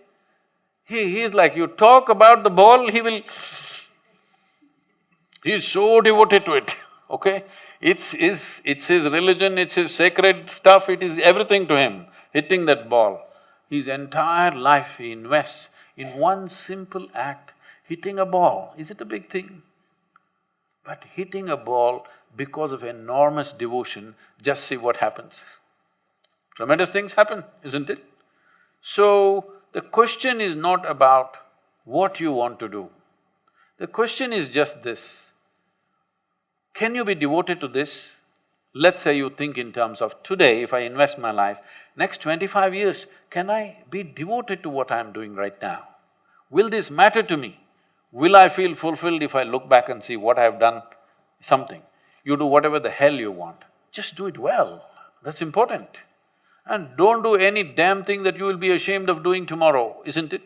Speaker 3: He is like, you talk about the ball, he will… He is so devoted to it, okay? It's his religion, it's his sacred stuff, it is everything to him, hitting that ball. His entire life he invests in one simple act, hitting a ball. Is it a big thing? But hitting a ball because of enormous devotion, just see what happens. Tremendous things happen, isn't it? So, the question is not about what you want to do. The question is just this: can you be devoted to this? Let's say you think in terms of today, if I invest my life, next 25 years, can I be devoted to what I'm doing right now? Will this matter to me? Will I feel fulfilled if I look back and see what I've done? Something. You do whatever the hell you want, just do it well, that's important. And don't do any damn thing that you will be ashamed of doing tomorrow, isn't it?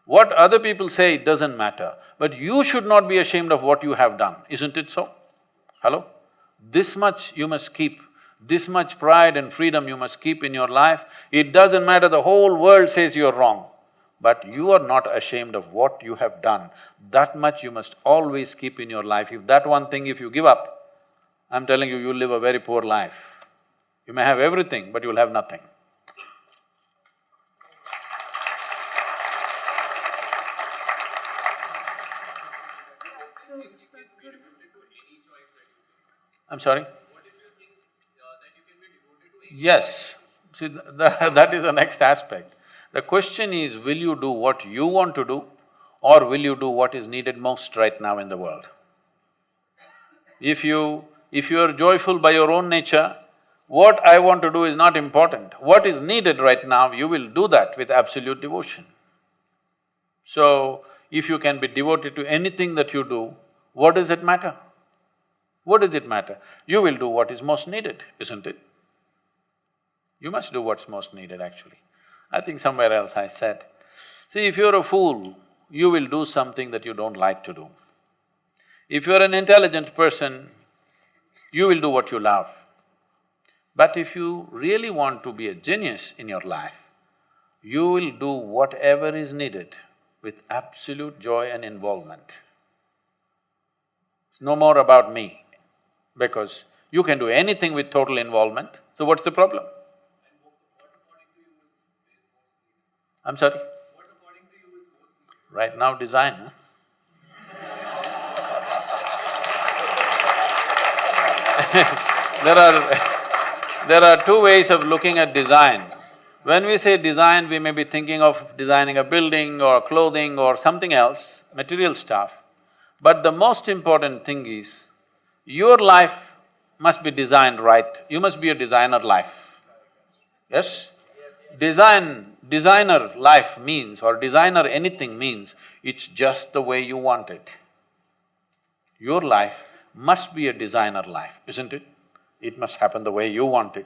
Speaker 3: What other people say, it doesn't matter, but you should not be ashamed of what you have done, isn't it so? Hello? This much you must keep, this much pride and freedom you must keep in your life. It doesn't matter, the whole world says you're wrong, but you are not ashamed of what you have done. That much you must always keep in your life. If that one thing, if you give up, I'm telling you, you'll live a very poor life. You may have everything, but you'll have nothing. I'm sorry? Yes, see, that is the next aspect. The question is, will you do what you want to do or will you do what is needed most right now in the world? If you are joyful by your own nature, what I want to do is not important. What is needed right now, you will do that with absolute devotion. So, if you can be devoted to anything that you do, what does it matter? What does it matter? You will do what is most needed, isn't it? You must do what's most needed actually. I think somewhere else I said, see, if you're a fool, you will do something that you don't like to do. If you're an intelligent person, you will do what you love. But if you really want to be a genius in your life, you will do whatever is needed with absolute joy and involvement. It's no more about me, because you can do anything with total involvement, so what's the problem? I'm sorry? Right now, design, huh? There are two ways of looking at design. When we say design, we may be thinking of designing a building or clothing or something else, material stuff. But the most important thing is, your life must be designed right. You must be a designer life. Yes? Designer life means, or designer anything means, it's just the way you want it. Your life must be a designer life, isn't it? It must happen the way you want it.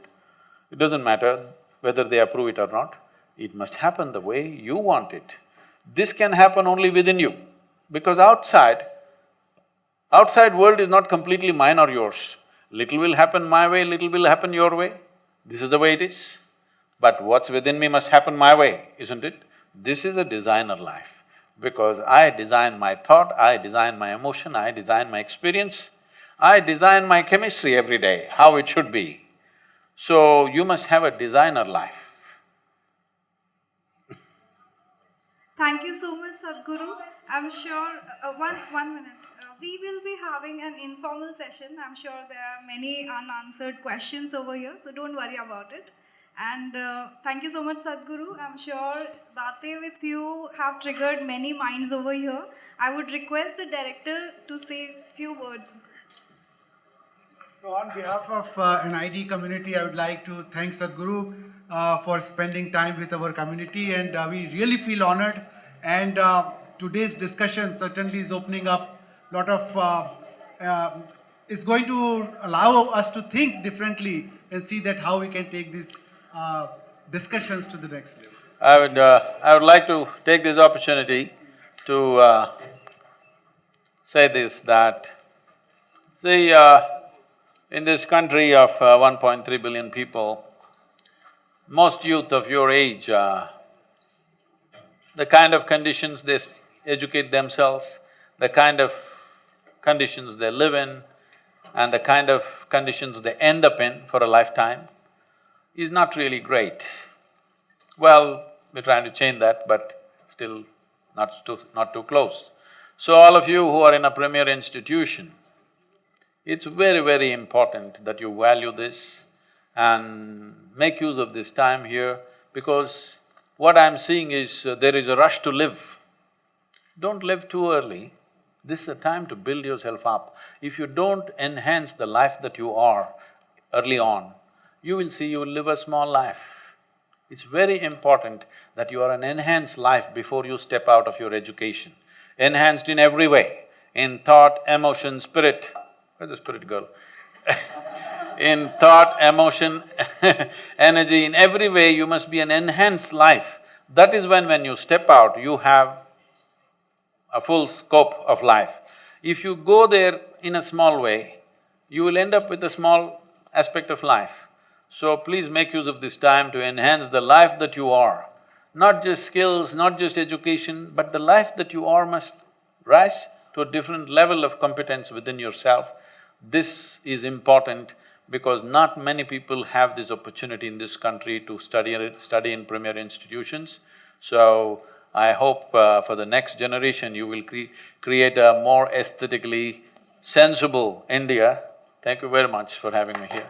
Speaker 3: It doesn't matter whether they approve it or not, it must happen the way you want it. This can happen only within you, because outside world is not completely mine or yours. Little will happen my way, little will happen your way. This is the way it is. But what's within me must happen my way, isn't it? This is a designer life, because I design my thought, I design my emotion, I design my experience, I design my chemistry every day, how it should be. So, you must have a designer life.
Speaker 5: Thank you so much, Sadhguru. I'm sure, one minute. We will be having an informal session. I'm sure there are many unanswered questions over here, so don't worry about it. And thank you so much, Sadhguru. I'm sure Bate with you have triggered many minds over here. I would request the director to say few words.
Speaker 14: So on behalf of NID community, I would like to thank Sadhguru for spending time with our community, and we really feel honored. And today's discussion certainly is opening up a lot of, is going to allow us to think differently and see that how we can take these discussions to the next level.
Speaker 3: I would like to take this opportunity to say this, that, see, in this country of 1.3 billion people, most youth of your age, the kind of conditions they educate themselves, the kind of conditions they live in, and the kind of conditions they end up in for a lifetime is not really great. Well, we're trying to change that, but still not too close. So all of you who are in a premier institution, it's very, very important that you value this and make use of this time here, because what I'm seeing is there is a rush to live. Don't live too early. This is a time to build yourself up. If you don't enhance the life that you are early on, you will see you will live a small life. It's very important that you are an enhanced life before you step out of your education. Enhanced in every way, in thought, emotion, spirit. Where's the spirit girl? In thought, emotion, energy, in every way you must be an enhanced life. That is when you step out, you have a full scope of life. If you go there in a small way, you will end up with a small aspect of life. So please make use of this time to enhance the life that you are. Not just skills, not just education, but the life that you are must rise to a different level of competence within yourself. This is important because not many people have this opportunity in this country to study in premier institutions. So, I hope for the next generation you will create a more aesthetically sensible India. Thank you very much for having me here.